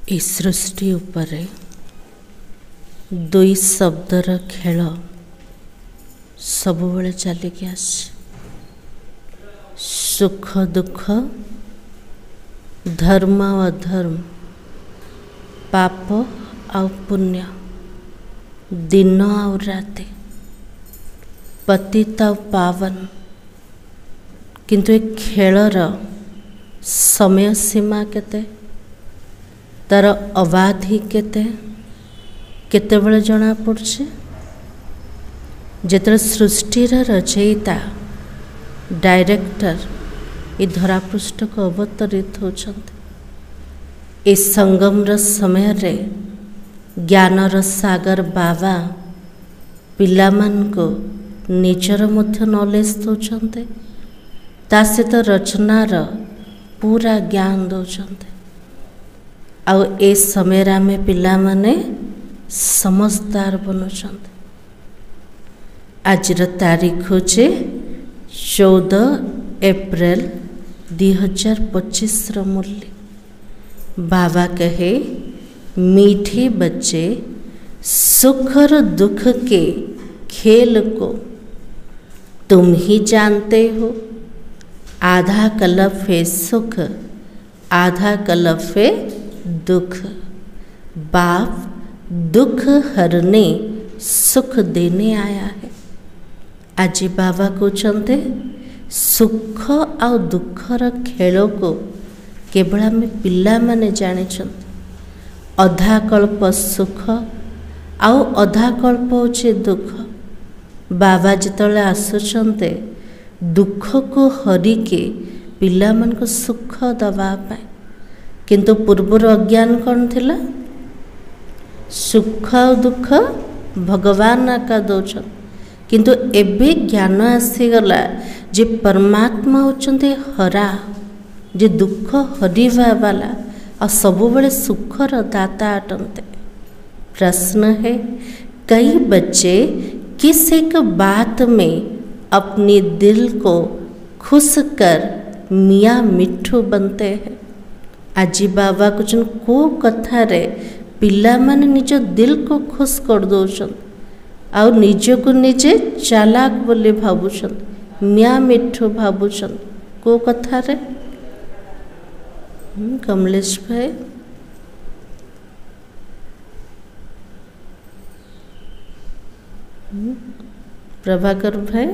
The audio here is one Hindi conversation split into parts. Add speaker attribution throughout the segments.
Speaker 1: ए सृष्टि उपरे दुई शब्दर खेल सबुबले चलिकी आसी सुख दुख धर्म अधर्म पाप आ पुण्य दिन आ राति पतित आ पावन किंतु ए खेलर समय सीमा केते तार अबाधि केतेबेले जना पड़छे जेतरे सृष्टिर रचयिता डायरेक्टर ये धरापृष्ठ को अवतरित होछन्ते। इस संगमर समय रे ज्ञानर सागर बाबा पिलामान को निजर मध्य नॉलेज दौरान ता सहित रचनार पूरा ज्ञान दौरान आउ ए समय आम पिला माने समझदार बनुचंते। आजर तारीख होचे 14 एप्रिल 2025 मूल्य। बाबा कहे मीठे बच्चे सुख और दुख के खेल को तुम ही जानते हो। आधा कलफ है सुख आधा कलफ है दुख। बाप दुख हरने सुख देने आया है। आज बाबा कहते सुख आ दुखर खेल को केवल आम पिला माने जाने। अधा कल्प सुख आउ अधा कल्प होचे दुख। बाबा जितले आसुचंते दुख को हरिके पिला मन को सुख दबा पाए किंतु पूर्वर अज्ञान कौन थिला सुख और दुख भगवान आका दौन किंतु एबे ज्ञान आसीगला जे परमात्मा होचंते हरा जे दुख हरिवा वाला और सबुबले सुखर दाता अटंते। प्रश्न है कई बच्चे किस एक बात में अपने दिल को खुश कर मियाँ मिठू बनते हैं। आज बाबा कुछ को कथा रे पिला माने निज दिल को खुश कर दौन और निज को निजे चालाक बोली भावुन मियाँ मिठू भावुन को कथा रे। कमलेश भाई प्रभाकर भाई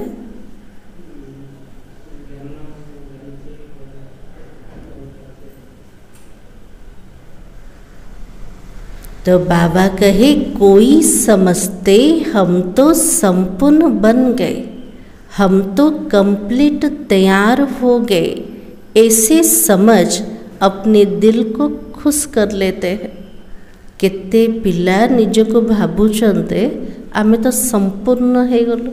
Speaker 1: तो बाबा कहे कोई समझते हम तो संपूर्ण बन गए हम तो कंप्लीट तैयार हो गए ऐसे समझ अपने दिल को खुश कर लेते हैं। केते पिला निज को भावुचंते आमे तो संपूर्ण हो गलो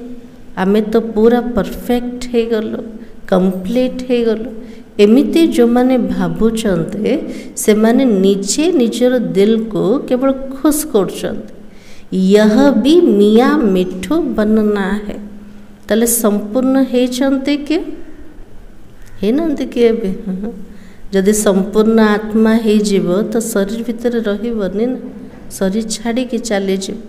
Speaker 1: आमे तो पूरा परफेक्ट हो गलो कंप्लीट हो गलो एमिति जो माने भावुचंते से माने निजे निजर दिल को केवल खुश करचंते। यह भी मियाँ मिठू बनना है तले संपूर्ण है चंते के है नंदे के अबे जदि संपूर्ण आत्मा है जीव तो शरीर भीतर रहिबनी ना शरीर छाड़ी के चले जीव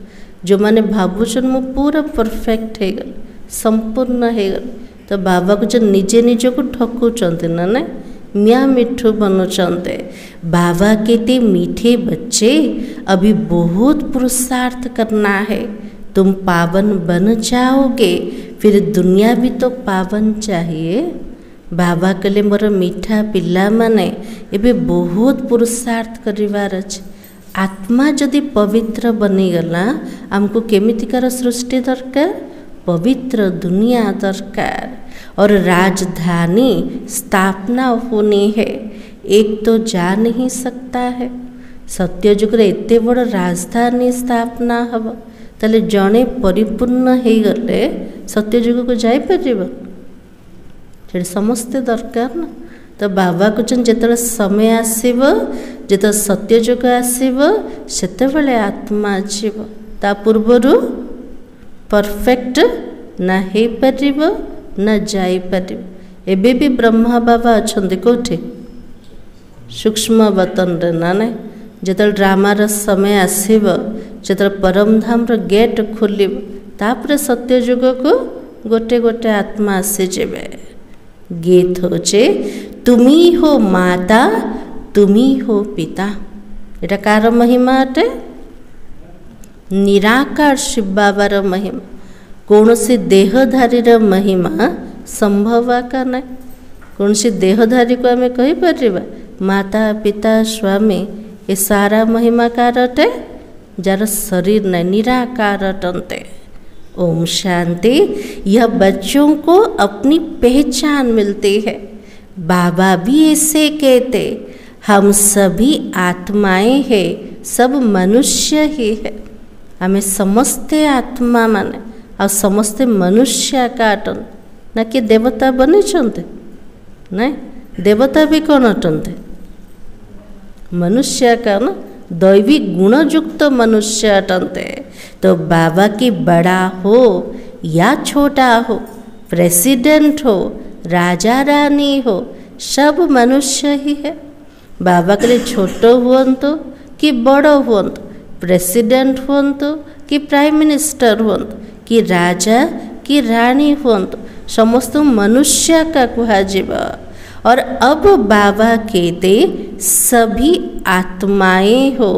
Speaker 1: जो माने भावुचन मु पूरा परफेक्ट है गल संपूर्ण है गल तो बाबा को जो निजे निज को ठकुचंते ना ना मियाँ मिठू बनुचंते। बाबा कहते मीठे बच्चे अभी बहुत पुरुषार्थ करना है तुम पावन बन जाओगे फिर दुनिया भी तो पावन चाहिए। बाबा कहले मोर मीठा पिला माने एबे बहुत पुरुषार्थ करिवार अछि। आत्मा जदि पवित्र बनीगला आमको केमितिकार सृष्टि दरकार पवित्र दुनिया दरकार और राजधानी स्थापना होनी है। एक तो जा नहीं सकता है सत्ययुग रे एते बड़ राजधानी स्थापना हब तले जणे परिपूर्ण हो गले सत्ययुग को जाई परिबो जे समस्ते दरकार ना। तो बाबा कहते जिते समय आसब जो सत्ययुग आसब सेतेबेले आत्मा आसब ता पूर्वरु परफेक्ट ना हो पारिबो ना जाई पारिबो। एबे भी ब्रह्मा बाबा अच्छा कौटे सूक्ष्म बतन रे ना ना जेतल ड्रामार समय आसीब जेतल परमधामर गेट खोलिब तापर सत्य युग को गोटे गोटे आत्मा आसी जेबे। गीत होचे तुमी हो माता तुमी हो पिता। एटा कार महिमा अटे? निराकार शिव बाबार महिमा। कौन सी देहधारीर महिमा संभव आका ना। कौन सी देहधारी को आम कहीपर माता पिता स्वामी ये सारा महिमा कार अटे? जार शरीर न निराकार अटंते। ओम शांति। यह बच्चों को अपनी पहचान मिलती है। बाबा भी ऐसे कहते हम सभी आत्माएं हैं, सब मनुष्य ही है। हमें समस्ते आत्मा माने और समस्ते मनुष्य काटन ना कि देवता बनी चंते नहीं। देवता भी कौन अटंते? मनुष्य का ना दैवी गुणयुक्त मनुष्य अटंते। तो बाबा की बड़ा हो या छोटा हो, प्रेसिडेंट हो, राजा रानी हो, सब मनुष्य ही है। बाबा के लिए छोटो हुअंतु कि बड़ो हुअंतु, प्रेसिडेंट हुअंतु कि प्राइम मिनिस्टर हुअंतु कि राजा कि रानी हुअंतु, समस्त मनुष्य का कुहाजिबा। और अब बाबा कहते सभी आत्माएं हो,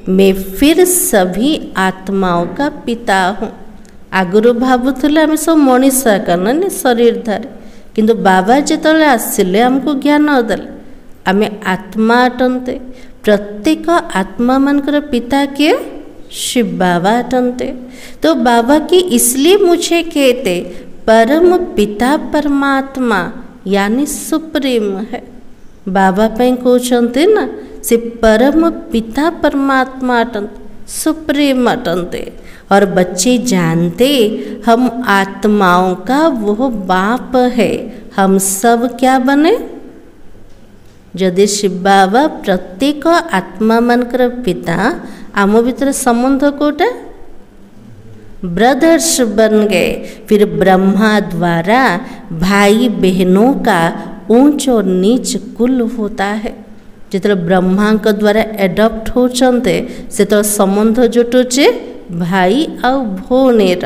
Speaker 1: मैं फिर सभी आत्माओं का पिता हूँ। आगुरु भावुले आम सब मनीषा करना शरीरधारी, किंतु बाबा जिते आसिले आमको ज्ञान देले आम आत्मा अटंते। प्रत्येक आत्मा मानकर पिता किए? शिव बाबा अटंते। तो बाबा की इसलिए मुझे कहते परम पिता परमात्मा यानी सुप्रीम है। बाबा पे कहते ना से परम पिता परमात्मा अटंते, सुप्रीम अटंते। और बच्चे जानते हम आत्माओं का वो बाप है। हम सब क्या बने? जदि शिव बाबा प्रत्येक आत्मा मानकर पिता, आम भीतर संबंध कोटा ब्रदर्स बन गए। फिर ब्रह्मा द्वारा भाई बहनों का ऊंच और नीच कुल होता है। जिते ब्रह्मा द्वारा एडप्ट होचंते से तो संबंध जुटुचे भाई और भौनेर।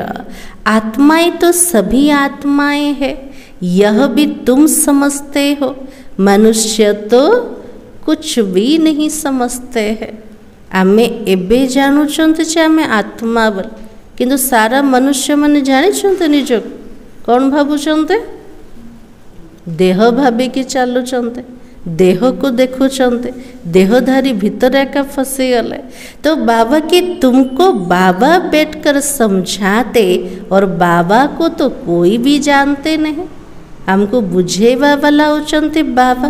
Speaker 1: आत्माएं तो सभी आत्माएं हैं, यह भी तुम समझते हो। मनुष्य तो कुछ भी नहीं समझते हैं। आमे एबे जानुचंते जे आमे आत्मा बोल, किंतु सारा मनुष्य माने जानिचंते निज कौन भावुचंते? देह भाविकी चलुचंते, देह को देखुचंते, देहधारी भीतर एका फंसी गले। तो बाबा की तुमको बाबा बैठकर समझाते, और बाबा को तो कोई भी जानते नहीं। हमको बुझेवा वाला होचंते बाबा।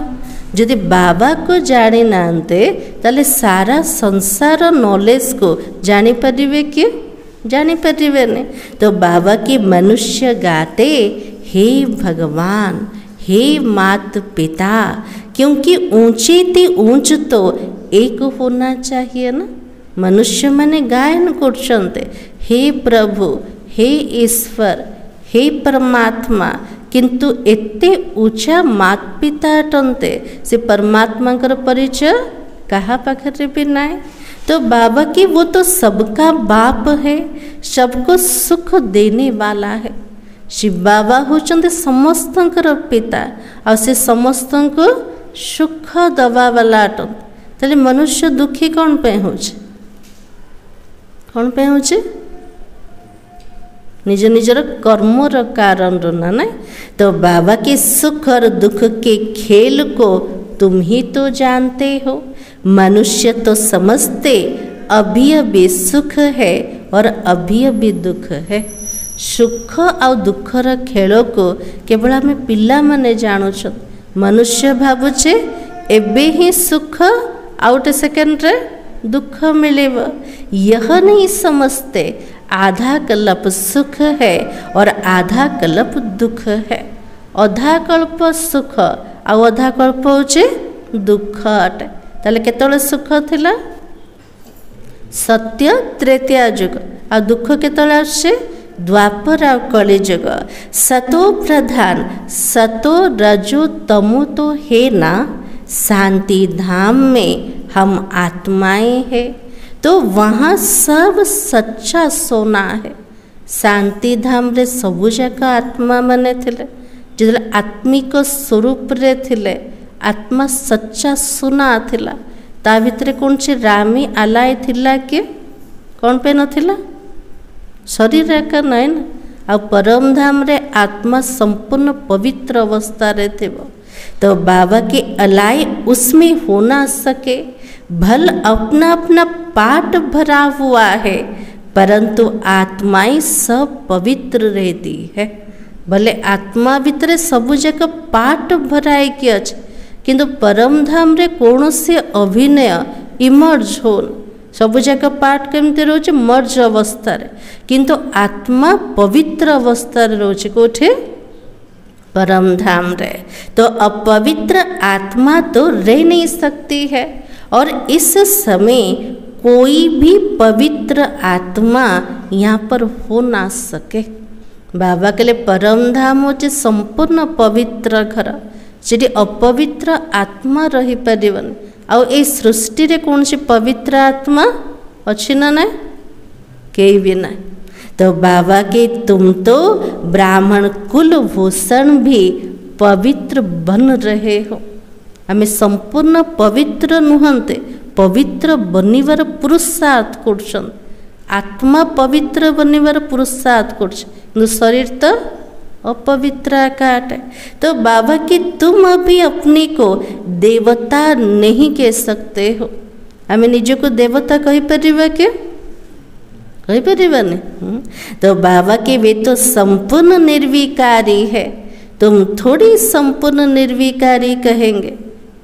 Speaker 1: यदि बाबा को जानी नांते ताले सारा संसार नॉलेज को जानी परिवे कि? जानी परिवे नहीं। तो बाबा की मनुष्य गाते हे भगवान, हे मात पिता, क्योंकि ऊंचे ते ऊंच तो एक होना चाहिए ना। मनुष्य माने गायन करछंते हे प्रभु, हे ईश्वर, हे परमात्मा, किंतु एते ऊंचा मात पिता अटंते से परमात्मा कर परिचय कहा पाखरे भी नाय। तो बाबा की वो तो सबका बाप है, सबको सुख देने वाला है। शिव बाबा होचंते समस्तंकर पिता और से समस्त को सुख दवा वाला अटंते। ताले मनुष्य दुखी कौन पे होचे? कौन पे होचे? निज निजर कर्मर कारण ना ना। तो बाबा के सुख और दुख के खेल को तुम ही तो जानते हो। मनुष्य तो समझते अभी अभी सुख है और अभी अभी दुख है। सुख और दुखर खेल को केवल आम पिला माने जानूछ। मनुष्य भावुचे एबे ही सुख आउट सेकेंड रे दुख मिले, यह नहीं समझते आधा कल्प सुख है और आधा कल्प दुख है। अधा कल्प सुख और अधा कल्प होचे दुख अटे। ताले केतले सुख थिला? सत्य त्रेतया युग। आ दुख केतले आछे? द्वापर आ कली युग। सतो प्रधान सतो रजो तमो तो है ना। शांति धाम में हम आत्माएं हैं। तो वहाँ सब सच्चा सोना है। शांति धाम रे सबु जाक आत्मा माने थिले, जिते आत्मिक स्वरूप रे थिले, आत्मा सच्चा सोना थिला। ता भितरे कौन सी रामी आलाय थिला के कौन पे नथिला? शरीर एका नहीं ना। आ परम धाम रे आत्मा संपूर्ण पवित्र अवस्था रे थिबो। तो बाबा के अलाय उसमें हो ना सके। भल अपना अपना पाठ भरा हुआ है, परंतु आत्माएं सब पवित्र रहती है। भले आत्मा भितरे सबु जगह पाठ भराए कि अच्छे, किंतु परम धाम रे कौन से अभिनय इमर्ज हो सबु जगह पाठ केमती रोचे मर्ज अवस्था रे, किंतु आत्मा पवित्र अवस्था रे रोचे कोठे? परम धाम रे। तो अपवित्र आत्मा तो रह नहीं सकती है। और इस समय कोई भी पवित्र आत्मा यहाँ पर हो ना सके। बाबा के लिए परम धाम होचे संपूर्ण पवित्र घर, जी अपवित्र आत्मा रही पारिबन। आउ ए सृष्टि रे कौन सी पवित्र आत्मा अच्छी ना ना कहीं भी ना। तो बाबा के तुम तो ब्राह्मण कुल भूषण भी पवित्र बन रहे हो। आमे संपूर्ण पवित्र नुहंते, पवित्र बनिवार पुरुषार्थ करछन। आत्मा पवित्र बनिवार पुरुषार्थ करछ, शरीर तो अपवित्र आकाट है। तो बाबा की तुम अभी अपने को देवता नहीं कह सकते हो। आमे निज को देवता कही परिबा के? कही परिबा नहीं। तो बाबा के वे तो संपूर्ण निर्विकारी है, तुम थोड़ी संपूर्ण निर्विकारी कहेंगे।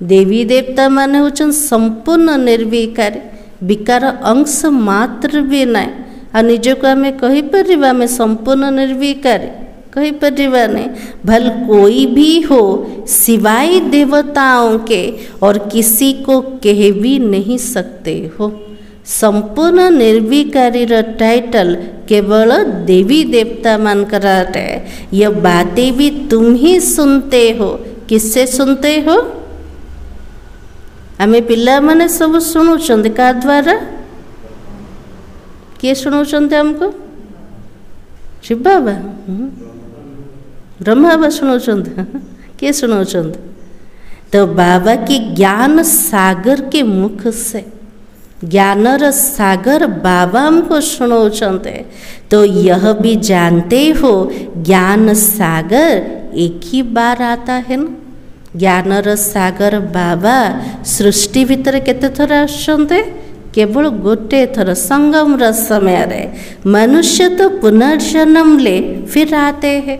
Speaker 1: देवी देवता माने होचन संपूर्ण निर्विकारी, विकार अंश मात्र भी ना। आ निज को आमे कही परिबा आमे संपूर्ण निर्विकारी? कही परिबा नहीं। भल कोई भी हो सिवाय देवताओं के और किसी को कह भी नहीं सकते हो। संपूर्ण निर्विकारी रा टाइटल केवल देवी देवता मान कराटे। यह बातें भी तुम ही सुनते हो। किससे सुनते हो? आमे पिला माने सब शुणुचंद का द्वारा? किए शुणुचंद हमको? शिव बाबा, ब्रह्मा बाबा शुणुचंद, किए शुणुचंद? तो बाबा के ज्ञान सागर के मुख से, ज्ञानर सागर बाबा हमको शुणुचंद। तो यह भी जानते हो ज्ञान सागर एक ही बार आता है ना। ज्ञानर सागर बाबा सृष्टि भितर केते थर आछन्ते? केवल गोटे थर संगम समय रे। मनुष्य तो पुनर्जन्म ले फिर आते हैं।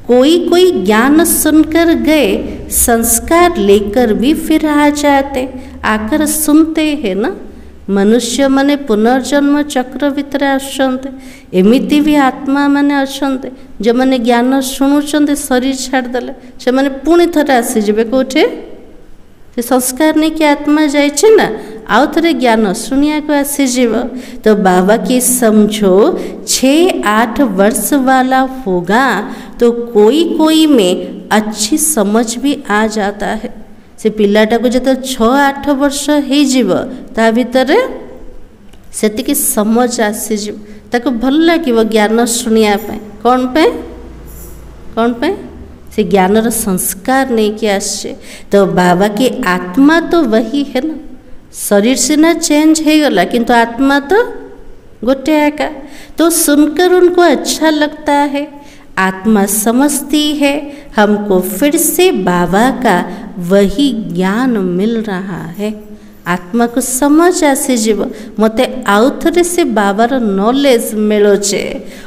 Speaker 1: कोई कोई ज्ञान सुनकर गए, संस्कार लेकर भी फिर आ जाते, आकर सुनते हैं ना। मनुष्य माने पुनर्जन्म चक्र भितर आछन्ते। एमिति भी आत्मा माने अछन्ते जो माने ज्ञान शुणुचंते, शरीर छाड़देले से माने पुणी थरे आसी जिबे कोठे? से संस्कार नहीं कि आत्मा जाइछे ना, आउ थरे ज्ञान शुनिया को आसी जीव। तो बाबा की समझो 6-8 वर्ष वाला होगा तो कोई कोई में अच्छी समझ भी आ जाता है। से पिलाटा को जो 6-8 वर्ष हो जीव ता भितर सेतिकी समझ आसीज, ताको भल लगे ज्ञान शुणिया कौन पे कौन पे? से ज्ञानर संस्कार नहीं कि आसे। तो बाबा की आत्मा तो वही है ना। शरीर से ना चेंज हो गला, किंतु आत्मा तो गोटे आका। तो सुनकर उनको अच्छा लगता है, आत्मा समझती है हमको फिर से बाबा का वही ज्ञान मिल रहा है। आत्मा को समझ आसी जीव मते आउ थरे से बाबार नॉलेज मिलोचे,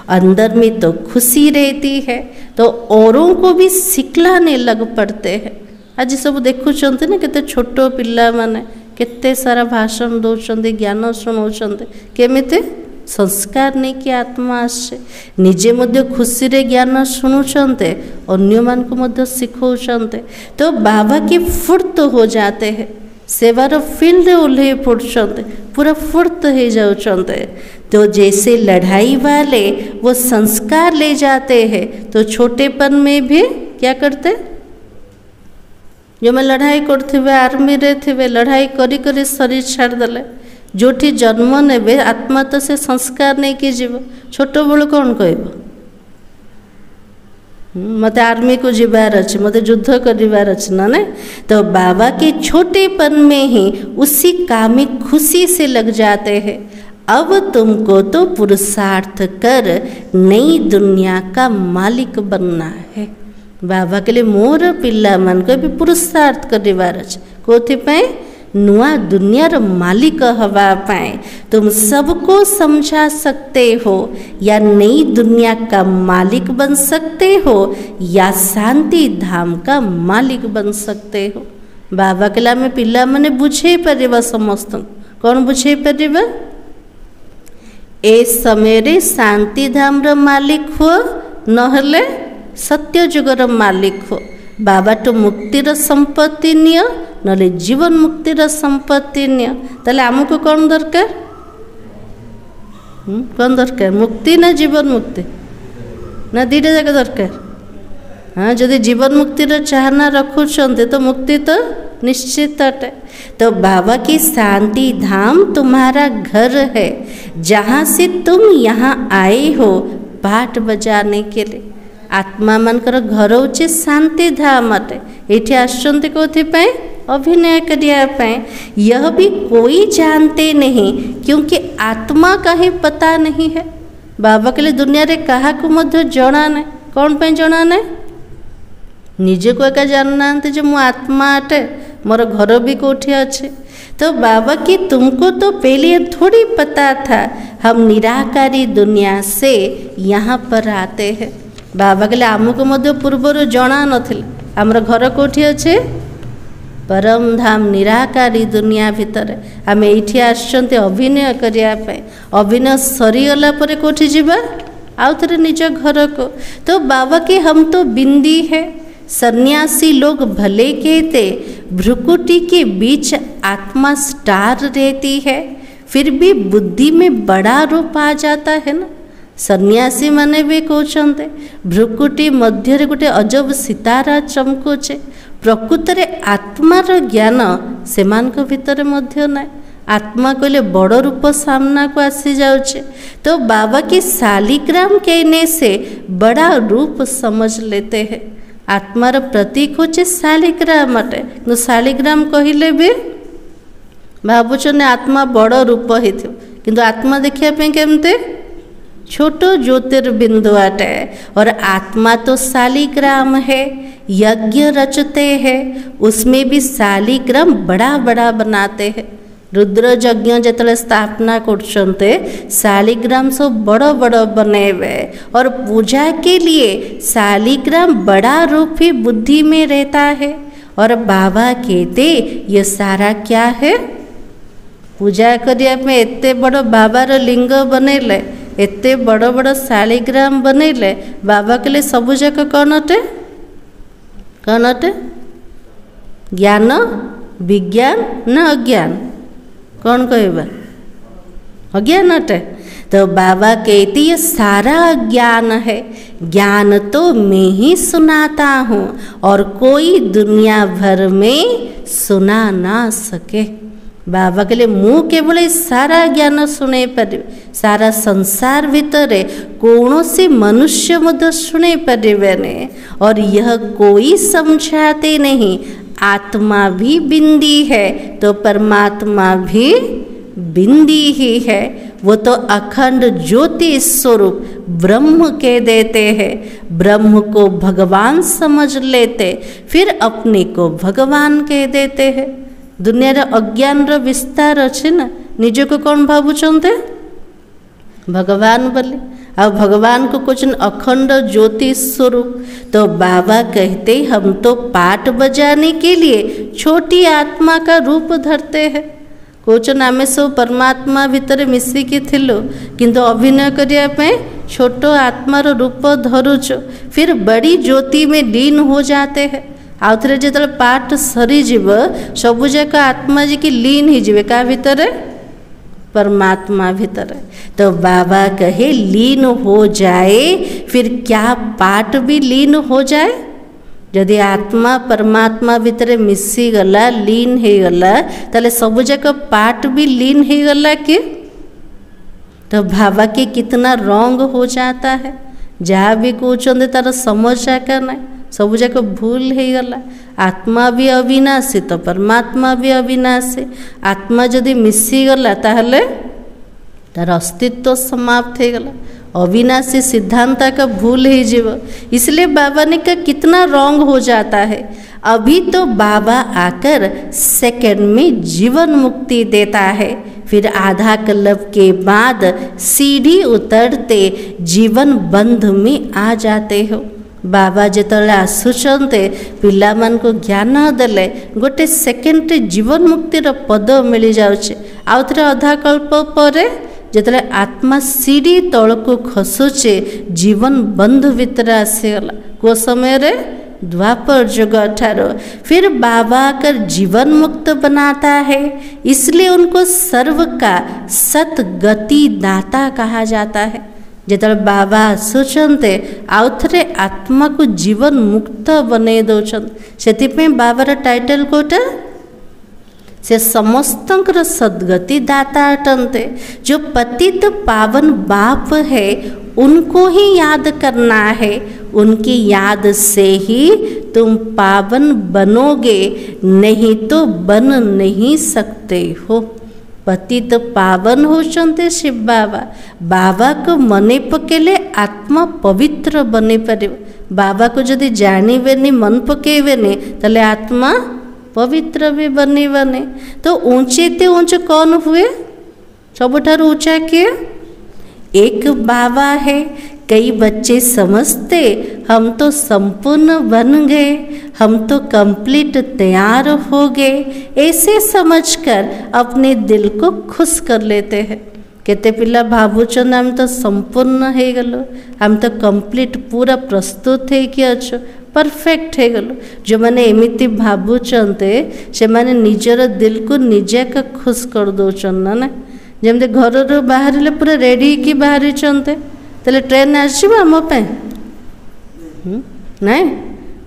Speaker 1: अंदर में तो खुशी रहती है। तो औरों को भी सिखलाने लग पड़ते हैं। आज सब देखुंत ना केते छोट पिला माने केते सारा भाषण दौरान ज्ञान शुणाउछन्ते, केमिते संस्कार नहीं कि आत्मा आसे। निजे मध्य खुशी रे ज्ञान शुणुचंते, अन्य मान को मध्य सिखौचंते। तो बाबा के फुर्त हो जाते हैं, सेवार फील्ड ओल्हे पड़ते, पूरा फुर्त हो जाते। तो जैसे लड़ाई वाले वो संस्कार ले जाते हैं, तो छोटेपन में भी क्या करते? जो मैं लड़ाई करथिबे आर्मी रे थिबे लड़ाई करी करी शरीर छाड़देले जोठी जन्म नेबे आत्मा तो से संस्कार नहीं कि जीव छोट बेलू कौन कहब मत आर्मी को जीवार अच्छे मत युद्ध करार अच्छे ना नहीं तो बाबा के छोटेपन में ही उसी काम में खुशी से लग जाते हैं। अब तुमको तो पुरुषार्थ कर नई दुनिया का मालिक बनना है। बाबा के लिए मोर पिला मन को भी पुरुषार्थ करार अच्छे कोथिपाई नुआ दुनियार मालिक हवा पाए तुम सबको समझा सकते हो या नई दुनिया का मालिक बन सकते हो या शांति धाम का मालिक बन सकते हो। बाबा के लामे पिला माने बुझे परिबा समस्त कौन बुझे परिबा ए समय रे शांति धाम रो मालिक हो नहले सत्य जुगर मालिक हो। बाबा तो मुक्तिर संपत्ति नियो नले जीवन मुक्तिर संपत्ति नियो ताले आमको कौन दरकार कौन दरकार मुक्ति ना जीवन मुक्ति ना दीटा जाक दरकार। हाँ जदि जीवन मुक्तिर चाहना रखुचंते तो मुक्ति तो निश्चित अटे। तो बाबा की शांति धाम तुम्हारा घर है जहाँ से तुम यहाँ आए हो पाठ बजाने के लिए। आत्मा मनकर घर होचे शांति धाम अटे ये आसुँच कौन अभिनय करने यह भी कोई जानते नहीं क्योंकि आत्मा का ही पता नहीं है। बाबा के लिए दुनिया रे कहा को मध्य जना नहीं कौन पे जना नहीं निजे को एका जानना जो मु आत्मा अटे मोर घर भी कोठी अच्छे। तो बाबा की तुमको तो पहले थोड़ी पता था हम निराकारी दुनिया से यहाँ पर आते हैं। बाबा के लिए आमको मध्य पूर्वर जना नथिल आमर घर कोठी अच्छे परम धाम निराकारी दुनिया भितर आम ये आसुँच अभिनय करने अभिनय सरीगला पर कोठी जीवा आउ थे निज घर को। तो बाबा के हम तो बिंदी है सन्यासी लोग भले कहते भ्रुकुटी के बीच आत्मा स्टार रहती है फिर भी बुद्धि में बड़ा रूप आ जाता है ना। सन्यासी माने भी कहते भ्रुकुटी मध्य गोटे अजब सितारा चमकुचे प्रकृत रे आत्मार ज्ञान से भितर मध्य ना आत्मा कहले बड़ रूप सामना को आसी जाउचे। तो बाबा की शालिग्राम कहने से बड़ा रूप समझ लेते हैं। आत्मार प्रतीक होचे शालिग्राम अटे तो शालिग्राम कहले भी भावुचन आत्मा बड़ रूप ही किंतु आत्मा देखिए केमते छोटो ज्योतिर्बिंदु अटे और आत्मा तो शालिग्राम है यज्ञ रचते हैं उसमें भी शालिग्राम बड़ा बड़ा बनाते हैं। रुद्र यज्ञ जिते स्थापना करते शालिग्राम सब बड़ बड़ बनेवे और पूजा के लिए शालिग्राम बड़ा रूप ही बुद्धि में रहता है। और बाबा कहते ये सारा क्या है पूजा करिया में एते बड़ बाबार लिंग बनेले एते बड़ बड़ शालिग्राम बनेले बाबा के लिए सबू जाक कौन अटे ज्ञान विज्ञान न अज्ञान कौन कहबा अज्ञान अटे। तो बाबा कहते ये सारा ज्ञान है ज्ञान तो मैं ही सुनाता हूँ और कोई दुनिया भर में सुना ना सके। बाबा के लिए मुँह केवल सारा ज्ञान शुणे पारे सारा संसार भितर कौन से मनुष्य मध्य शुणे पारे और यह कोई समझाते नहीं। आत्मा भी बिंदी है तो परमात्मा भी बिंदी ही है वो तो अखंड ज्योति स्वरूप ब्रह्म कह देते हैं। ब्रह्म को भगवान समझ लेते फिर अपने को भगवान कह देते हैं। दुनिया रे अज्ञान रो विस्तार अच्छे ना निज को कौन भावुचंते भगवान बोले आ भगवान को कुछ अखंड ज्योति स्वरूप। तो बाबा कहते हम तो पाठ बजाने के लिए छोटी आत्मा का रूप धरते हैं। कौन आम सब परमात्मा भितर मिसिकी थिलु किंतु अभिनय करने छोट आत्मार रूप धरुच फिर बड़ी ज्योति में लीन हो जाते हैं। आउ थे जो पाठ सरीजीव सबुजाक आत्मा जी की लीन ही जीवे क्या भितर परमात्मा भितर। तो बाबा कहे लीन हो जाए फिर क्या पाठ भी लीन हो जाए जदि आत्मा परमात्मा भितर मिसी गला लीन हो गला ताले सब जाक पार्ट भी लीन हो गला कि तो भावा के कितना रंग हो जाता है। जहाँ भी कहते तार समझ जाका ना सब जाक भूल हो गला। आत्मा भी अविनाशी तो परमात्मा भी अविनाशी। आत्मा जदि मिसी गला ताहले तार अस्तित्व समाप्त हो गला। अविनाशी सिद्धांत का भूल ही जीव। इसलिए बाबा ने कहा कितना रॉन्ग हो जाता है। अभी तो बाबा आकर सेकंड में जीवन मुक्ति देता है, फिर आधा कल्प के बाद सीढ़ी उतरते जीवन बंध में आ जाते हो। बाबा जितेबाला आसुचंते पिला मान को ज्ञान देले गोटे सेकेंड जीवन मुक्तिर पद मिल जाउछे। आउ थरे अधा कल्प परे जिते आत्मा सीढ़ी तल को खसुचे जीवन बंध भीतर आसीगला। को समय रे द्वापर युग ठारो फिर बाबा कर जीवन मुक्त बनाता है। इसलिए उनको सर्व का सतगति दाता कहा जाता है। जिते बाबा सोचते आउ थे आत्मा को जीवन मुक्त बने दौरान से बाबार टाइटल कोटा से समस्तंकर सद्गति दाता अटंते। जो पतित पावन बाप है उनको ही याद करना है। उनकी याद से ही तुम पावन बनोगे, नहीं तो बन नहीं सकते हो। पतित पावन होचंते शिव बाबा। बाबा को मने पकेले आत्मा पवित्र बने पारिबो। बाबा को जदि जानिबेनी मन पकेबेनी ताले आत्मा पवित्र भी बनी बने। तो ऊंचे ते ऊंचे कौन हुए? सबुठार ऊंचा किए एक बाबा है। कई बच्चे समझते हम तो संपूर्ण बन गए, हम तो कंप्लीट तैयार हो गए, ऐसे समझकर अपने दिल को खुश कर लेते हैं। केते पिला भावुचन हम तो संपूर्ण हो गलो, हम तो कंप्लीट पूरा प्रस्तुत है कि अच्छो परफेक्ट हो गलो। जो मैंने एमिति भावुचंते से माने निजर दिल को निजे का खुश कर दौचन ना। जमते घर बाहर पूरा रेडी कि बाहरी चंते तेले ट्रेन आसब आम नाई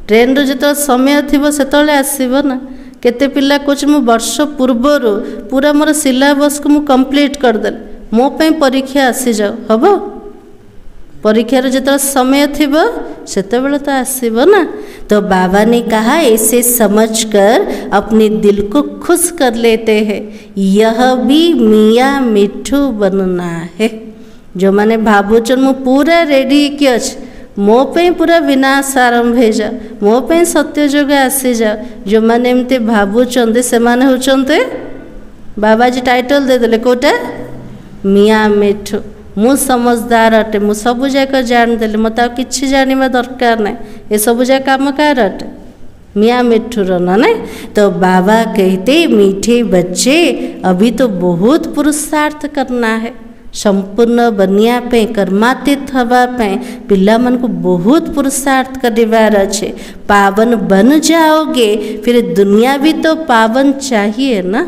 Speaker 1: ट्रेन जो समय थी से आसब ना। केते पिला कह मु वर्ष पूर्वर पूरा मोर सिलेबस को मु कंप्लीट करदेल मो पे परीक्षा आसी जाओ हम। परीक्षार जो समय थी से तो आसब ना। तो बाबा ने कहा ऐसे समझकर अपने दिल को खुश कर लेते हैं। यह भी मियाँ मिठू बनना है। जो मैंने भावुचन मु पूरा रेडी कि अच्छे मो पे पूरा विनाश आरंभ हो जा, मो पे सत्य जुग आसी जा। जो मैंने एमती भावुचंते से माने होचंते बाबाजी टाइटल दे देले कोटा मियाँ मिठू। मु समझदार अटे, मु सबू जाक जानदेली, मत आ किछि जानिबा दरकार ना। ये सबू जाक काम कार अटे मियाँ मिठूर ना नहीं। तो बाबा कहते मीठे बच्चे अभी तो बहुत पुरुषार्थ करना है। संपूर्ण बनिया पे कर्मातीत हवा पे पिला मन को बहुत पुरुषार्थ करिवार अच्छे। पावन बन जाओगे फिर दुनिया भी तो पावन चाहिए ना।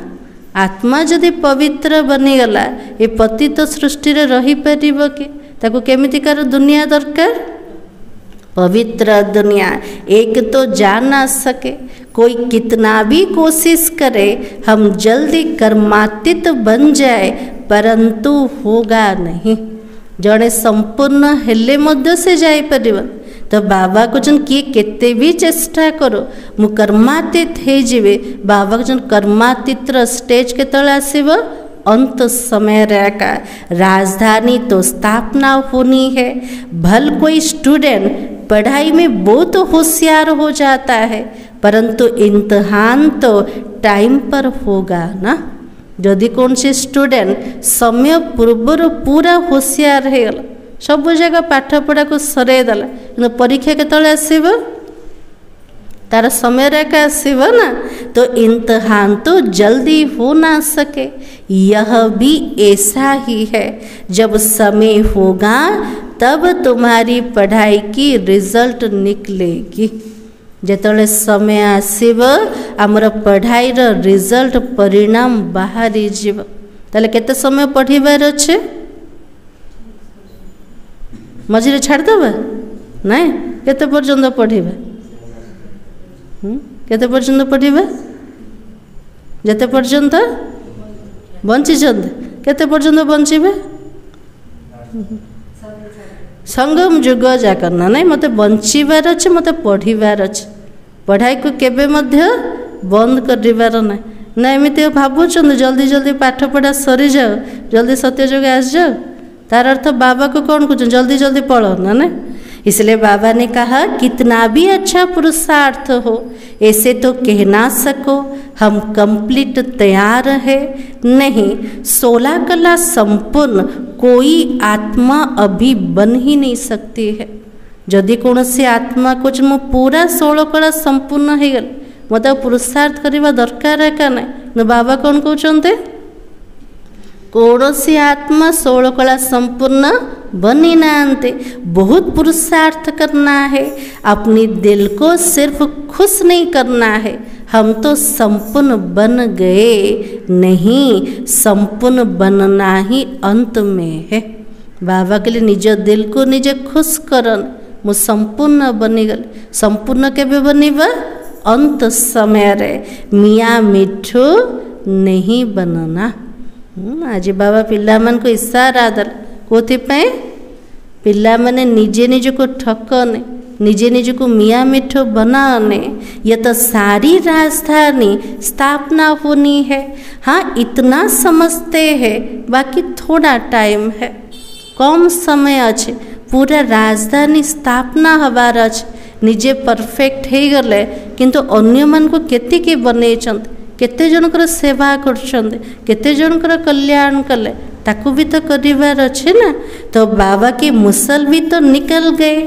Speaker 1: आत्मा जदि पवित्र बनीगला ये पतित सृष्टि रे रही परिबो कि ताको केमितिकार दुनिया दरकार? पवित्र दुनिया एक तो जा ना सके। कोई कितना भी कोशिश करे हम जल्दी कर्मातीत बन जाए परंतु होगा नहीं। जड़े संपूर्ण हेले मध्य से जाई परिबन। तो बाबा को जन किए केते भी चेष्टा करो मु कर्मातीत हे जीवे। बाबा को जन कर्मातीत स्टेज के तले आसीबो अंत समय रेखा। राजधानी तो स्थापना होनी है। भल कोई स्टूडेंट पढ़ाई में बहुत होशियार हो जाता है परंतु इम्तिहान तो टाइम पर होगा ना। जदि कौन से स्टूडेंट समय पूर्वर पूरा होशियार हो गला सब जगह पाठ पढ़ा को सरेदेला कि परीक्षा केतले आसीब तार समय रेखा आसीब ना। तो इम्तिहान तो जल्दी हो ना सके। यह भी ऐसा ही है। जब समय होगा तब तुम्हारी पढ़ाई की रिजल्ट निकलेगी। जेतले समय आसीब आमर पढ़ाई रो रिजल्ट परिणाम बाहरी जीव। ताले केते समय पढ़िबार अच्छे मझे छाड़देबा ना केते पर्यंत पढ़िबा केते पर्यंत पढ़िबे जते पर्यंत बंचिछंत केते पर्यंत बंचिबे संगम जुग जाकर ना नहीं मते बंचिबार अच्छे मते पढ़िबार अच्छे पढ़ाई को केबे मध्य बंद कर ना ना एमती भावुं जल्दी जल्दी पाठ पढ़ा सरी जाओ जल्दी सत्य जुग आस जाओ तार अर्थ बाबा को कौन कुछ जल्दी जल्दी पढ़ो ना इसलिए बाबा ने कहा कितना भी अच्छा पुरुषार्थ हो ऐसे तो कह ना सको हम कंप्लीट तैयार है नहीं 16 कला संपूर्ण कोई आत्मा अभी बन ही नहीं सकती है जदि कौन सी आत्मा कुछ मु पूरा 16 कला संपूर्ण हो गल मत पुरुषार्थ करवा दरकार है क्या ना बाबा कौन कहते कौन सी आत्मा 16 कला संपूर्ण बनी नाते बहुत पुरुषार्थ करना है अपनी दिल को सिर्फ खुश नहीं करना है हम तो संपूर्ण बन गए नहीं संपूर्ण बनना ही अंत में है बाबा के लिए निज दिल को निजे खुश करन मु संपूर्ण बनीगल संपूर्ण केबे बनिबा अंत समय रे मिया मिठू नहीं बनना आज बाबा पिला मन को इशारा दल कोथि पे पिला माने निजे निज को ठकने निजे निज को मिया मिठो बनाने ये तो सारी राजधानी स्थापना होनी है हाँ इतना समझते हैं बाकी थोड़ा टाइम है कम समय अच्छे पूरा राजधानी स्थापना हबार अच्छे निजे परफेक्ट हो गले किंतु अन्य मन को केते के बने केते जनकर सेवा करते जनकर कल्याण कले ताकू भी तो करिवार अच्छे ना तो बाबा के मुसल भी तो निकल गए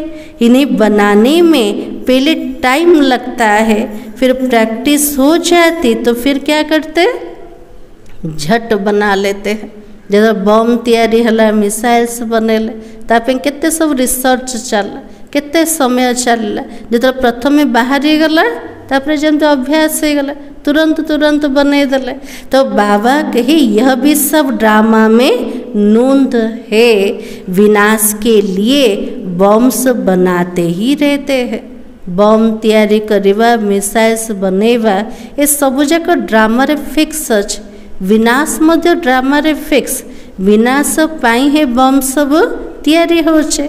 Speaker 1: इन्हें बनाने में पहले टाइम लगता है फिर प्रैक्टिस हो जाती तो फिर क्या करते झट बना लेते हैं जब बम तैयारी हला मिसाइल्स बनेले तापे केते सब रिसर्च चल केते समय चलला जो प्रथम बाहरी गला तापर जमते अभ्यास हो गला तुरंत तुरंत बने दले तो बाबा कहे यह भी सब ड्रामा में नूंद है विनाश के लिए बम्स बनाते ही रहते हैं बम तैयारी करवा मिसाइल्स बनेवा ये सब जाक ड्रामा रे फिक्स अच्छे विनाश मध्य ड्रामा रे फिक्स विनाश पाई है बम सब तैयारी होचे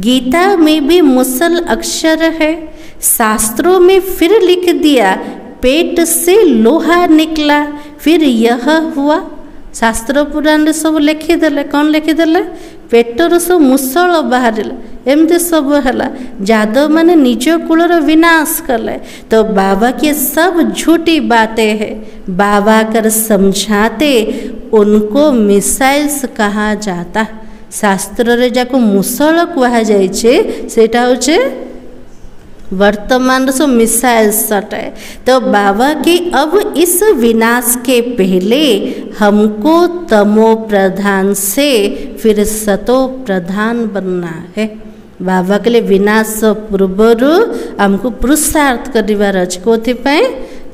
Speaker 1: गीता में भी मुसल अक्षर है शास्त्रों में फिर लिख दिया पेट से लोहा निकला फिर यह हुआ शास्त्र पुराण सब लिखिदे कौन लिखिदे पेटर सब मुसल बाहर एमती सब है जादव माने निज कूलर विनाश कले तो बाबा के सब झूठी बातें हैं बाबा कर समझाते उनको मिसाइल्स कहा जाता शास्त्र रे जाको मुसल कहा जाइछे सेटा होचे वर्तमान सो मिसाइल्स सटाए तो बाबा की अब इस विनाश के पहले हमको तमो प्रधान से फिर सतो प्रधान बनना है बाबा के लिए विनाश पूर्वर हमको पुरुषार्थ करिवार अछि कोथिपाई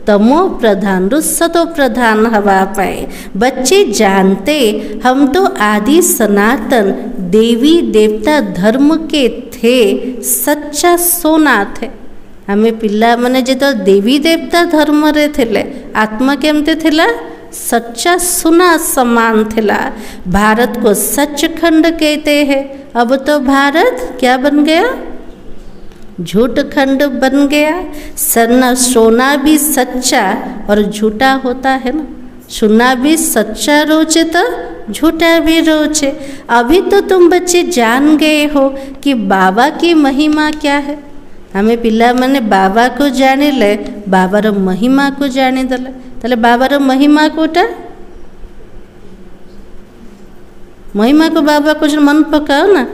Speaker 1: तमो प्रधान रु सतो प्रधान हवा पाए बच्चे जानते हम तो आदि सनातन देवी देवता धर्म के थे सच्चा सोना थे हमें पिला माने जो देवी देवता धर्म रे थिले आत्मा केमते थिला सच्चा सोना समान थिला भारत को सचखंड कहते हैं अब तो भारत क्या बन गया झूठ खंड बन गया सोना भी सच्चा और झूठा होता है ना सोना भी सच्चा रोचे तो झूठा भी रोचे अभी तो तुम बच्चे जान गए हो कि बाबा की महिमा क्या है हमें पिला माने बाबा को जाने ले बाबार महिमा को जाने दले ताले बाबार महिमा कोटा महिमा को बाबा कुछ मन पकाओ ना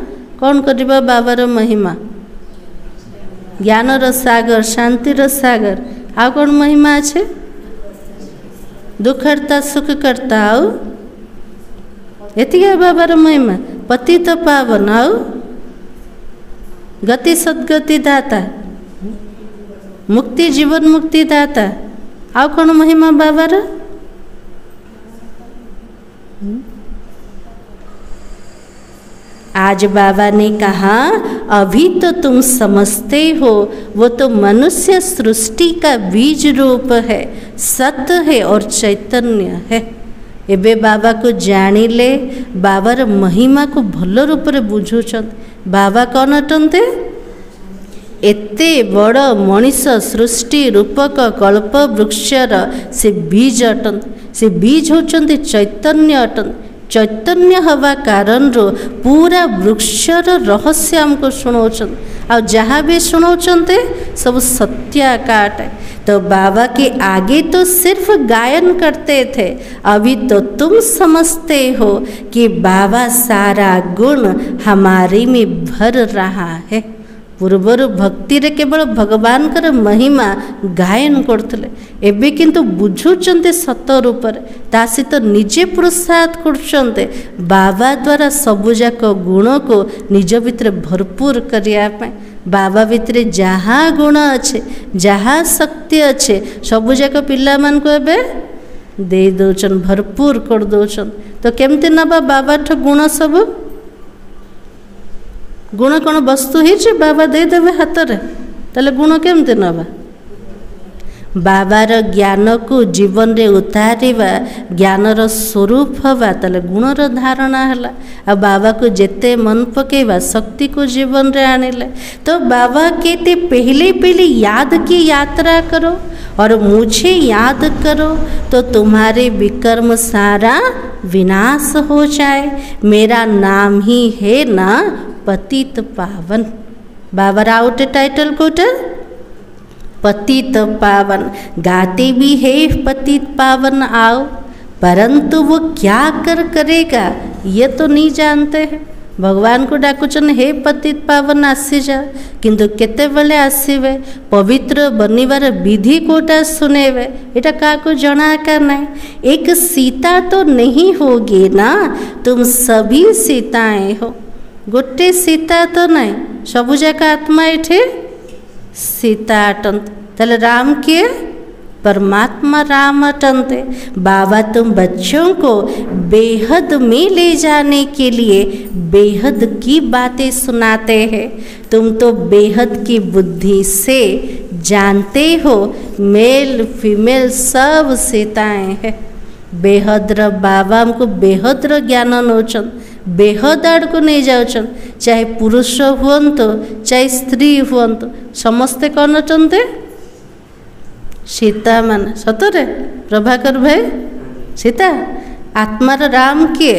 Speaker 1: कौन करिबा बाबार महिमा ज्ञान सागर शांति सागर आ कौन महिमा अच्छे दुख हरता सुख करता आओ ये बाबार महिमा पतित पावन आओ गति सदगति दाता मुक्ति जीवन मुक्ति दाता आओ कौन महिमा बाबार आज बाबा ने कहा अभी तो तुम समझते हो, वो तो मनुष्य सृष्टि का बीज रूप है, सत्य है और चैतन्य है। एबे बाबा को जानिले, बाबार महिमा को भल रूप से बुझुछन। बाबा कौन अटंते? एते बड़ मनीष सृष्टि रूपक कल्प वृक्षर से बीज अटन। से बीज होचंते चैतन्य अटन। चैतन्य हवा कारण पूरा वृक्षर रहस्य हमको शुणाउछन। आ जहाँ भी शुणाउछन्ते सब सत्याकाट है। तो बाबा के आगे तो सिर्फ गायन करते थे, अभी तो तुम समझते हो कि बाबा सारा गुण हमारे में भर रहा है। पूर्वर भक्ति रे केवल भगवान कर महिमा गायन करते, एबे किंतु बुझुचंते सत रूप ता सहित निजे प्रसाद करछन्ते बाबा द्वारा सबुजाक गुण को निज भितर भरपूर करिया पे। बाबा भितर जहाँ गुण अच्छे, जहाँ शक्ति अच्छे, सबुजाक पिला मान को एबे दे दौचन, भरपूर कर दौचन। तो केमती नबा बाबा ठो गुण सब? गुण कौन वस्तु ही बाबा देदेवे हाथ में, ताले गुण केमती नवा? बाबार ज्ञान को जीवन रे उतारिवा, ज्ञानर स्वरूप हवा, ताले गुणर धारणा है। आ बाबा को जेते मन पकेवा शक्ति को जीवन रे आनिले। तो बाबा कहते पहले पहले याद की यात्रा करो और मुझे याद करो तो तुम्हारे विकर्म सारा विनाश हो जाए। मेरा नाम ही है ना पतित पावन। बाबा राउटे टाइटल कोट पतित पावन। गाते भी है पतित पावन आओ, परंतु वो क्या करेगा ये तो नहीं जानते हैं। भगवान को डाकुचन हे पतित पावन आसी जा, किंतु केते बेले आसीबे, पवित्र बनिवार विधि कोटा सुनेबे, एटा काको जना का नहीं। एक सीता तो नहीं होगी ना, तुम सभी सीताएं हो। गोटे सीता तो नहीं, सबु जाक आत्मा एठे सीता अटंत। ताले राम के परमात्मा राम अटंते। बाबा तुम बच्चों को बेहद में ले जाने के लिए बेहद की बातें सुनाते हैं। तुम तो बेहद की बुद्धि से जानते हो मेल फीमेल सब सीताएं हैं। बेहद्र बाबा हमको बेहद्र ज्ञान नौचन, बेहद आड़ को नहीं जाऊन, चाहे पुरुष हुअंतु चाहे स्त्री हुअंतु, समस्ते कौन अटंते? सीता मान। सतरे प्रभाकर भाई सीता आत्मार राम किए?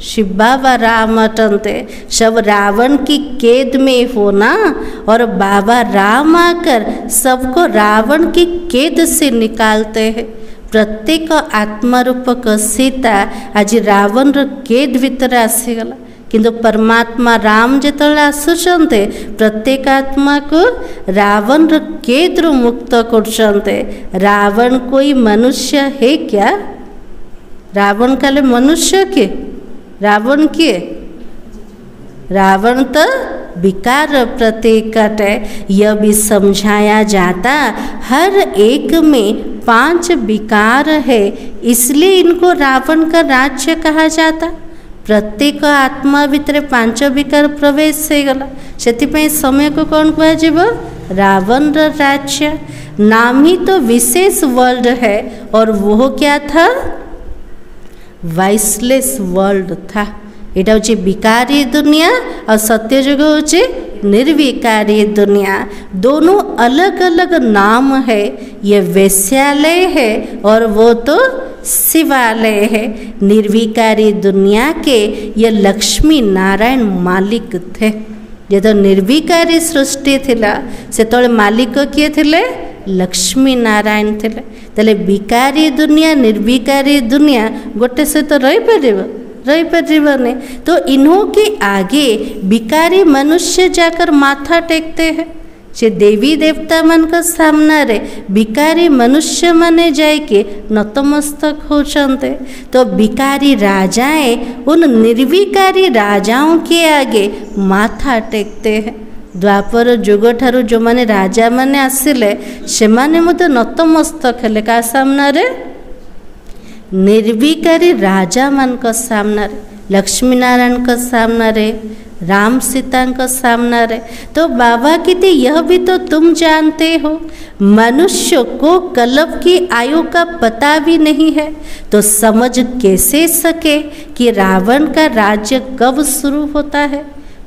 Speaker 1: शिव बाबा राम अटंते। सब रावण की कैद में हो ना, और बाबा राम आकर सबको रावण की कैद से निकालते हैं। प्रत्येक आत्मा रूपक सीता आज रावण कैद भीतर आसीगला, किंतु परमात्मा राम जेतले आसुचंते प्रत्येक आत्मा को रावण कैद रु मुक्त करचंते। रावण कोई मनुष्य है क्या? रावण काले मनुष्य के? रावण के? रावण तो विकार प्रतीक है। यह भी समझाया जाता हर एक में 5 विकार है, इसलिए इनको रावण का राज्य कहा जाता। प्रत्येक आत्मा भितर 5 विकार प्रवेश से गला, से समय को कौन कह रावण राज्य। नाम ही तो विशेष वर्ल्ड है, और वो क्या था? वाइसलेस वर्ल्ड था। एटा हूँ विकारी दुनिया और सत्य जुग हूँ निर्विकारी दुनिया। दोनों अलग अलग नाम है। ये वैश्यालय है और वो तो शिवालय है। निर्विकारी दुनिया के ये लक्ष्मी नारायण मालिक थे। ये तो निर्विकारी सृष्टि थिला, से तले मालिक किए थिले? लक्ष्मी नारायण थिले। तले विकारी दुनिया निर्विकारी दुनिया गोटे से तो रही पारे। तो इन्हों के आगे विकारी मनुष्य जाकर माथा टेकते हैं। से देवी देवता मन का सामना रे विकारी मनुष्य माने जाके नतमस्तक होचंते। तो विकारी राजाएं उन निर्विकारी राजाओं के आगे माथा टेकते हैं। द्वापर जुग ठारू जो माने राजा माने आसिले से माने मते नतमस्तक हेले का सामना रे? निर्विकारी राजा मान का सामना रे, लक्ष्मी नारायण का सामना रे राम सीता का सामना रे। तो बाबा कहते यह भी तो तुम जानते हो, मनुष्य को कल्प की आयु का पता भी नहीं है, तो समझ कैसे सके कि रावण का राज्य कब शुरू होता है।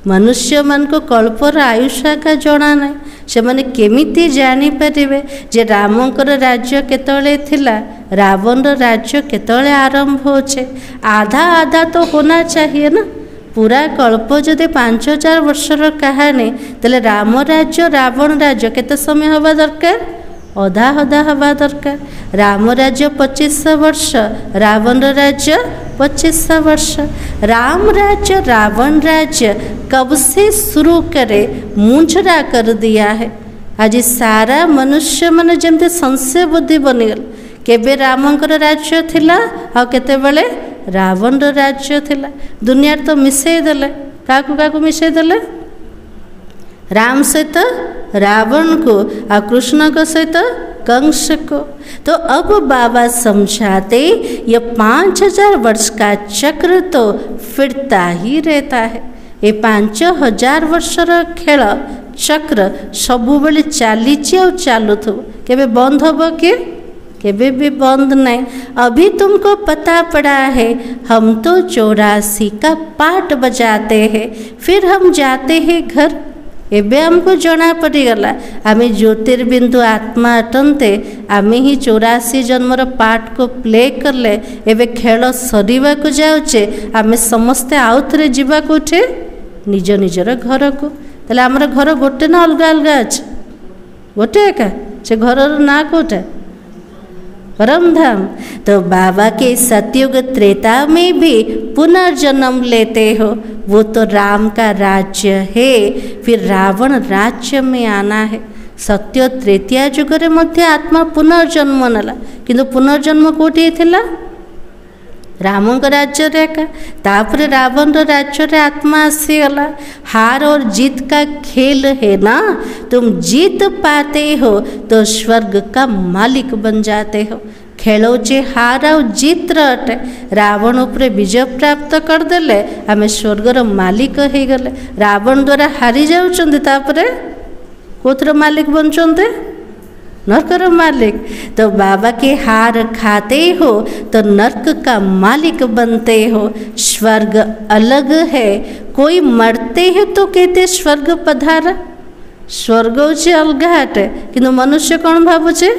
Speaker 1: मनुष्य मन को कल्पर आयुषा का जଣା नहीं, से माने केमिति जानी परिवे जे रामंकर राज्य केतळे थिला, रावण राज्य केतळे आरंभ होचे। आधा आधा तो होना चाहिए ना। पूरा कल्प जदि 5000 वर्षर कहानी, तेले राम राज्य रावण राज्य केते समय हवा दरकार, अधा अधा हवा दरकार। राम राज्य 2500 वर्ष, रावण राज्य 2500 वर्ष। राम राज्य रावण राज्य कब से शुरू करे मुंझरा कर दिया है। आज सारा मनुष्य मन जमते संशय बुद्धि बनीगल, केबे रामंकर राज्य थिला आ केतेबेले रावण राज्य थिला। दुनिया तो मिसई देले, काकू काकू मिसई देले, राम सहित रावण को आ कृष्ण को सहित कंस को। तो अब बाबा समझाते ये 5000 वर्ष का चक्र तो फिरता ही रहता है। ये 5000 वर्षर खेल चक्र सबु बेले चली चालुथब, केबे बंद हब कि केबे भी बंद नहीं। अभी तुमको पता पड़ा है हम तो 84 का पाठ बजाते हैं, फिर हम जाते हैं घर। एबे हमको जना पड़गला आमे ज्योतिर्बिंदु आत्मा अटंते, आमे ही 84 जन्मर पाठ को प्ले करले। एबे खेल सरीवा को जाउचे, आमे समस्ते आउथरे जीवा कोठे निज निजर घर को। तले हमर घर गोटे ना अलगा अलगा अछि, गोटे एका से घरर ना कोठे परमधाम। तो बाबा के सतयुग त्रेता में भी पुनर्जन्म लेते हो, वो तो राम का राज्य है, फिर रावण राज्य में आना है। सत्य त्रेतिया युगरे मध्य आत्मा पुनर्जन्म नला, किंतु पुनर्जन्म कोठी थिला रामंक राज्य रे का। तापर रावण राज्य रे आत्मा आसीगला। हार और जीत का खेल है ना, तुम जीत पाते हो तो स्वर्ग का मालिक बन जाते हो। खेलोचे हार और जीत अटे। रावण उपरे विजय प्राप्त करदेले आमे स्वर्गर मालिक हो गले। रावण द्वारा हारी जाउचंदे, तापरे कोथर मालिक बनचंदे, नरकर मालिक। तो बाबा के हार खाते हो तो नरक का मालिक बनते हो। स्वर्ग अलग है, कोई मरते हैं तो कहते स्वर्ग पधारा। स्वर्ग होचे अलग हटे, किंतु मनुष्य कौन भावुचे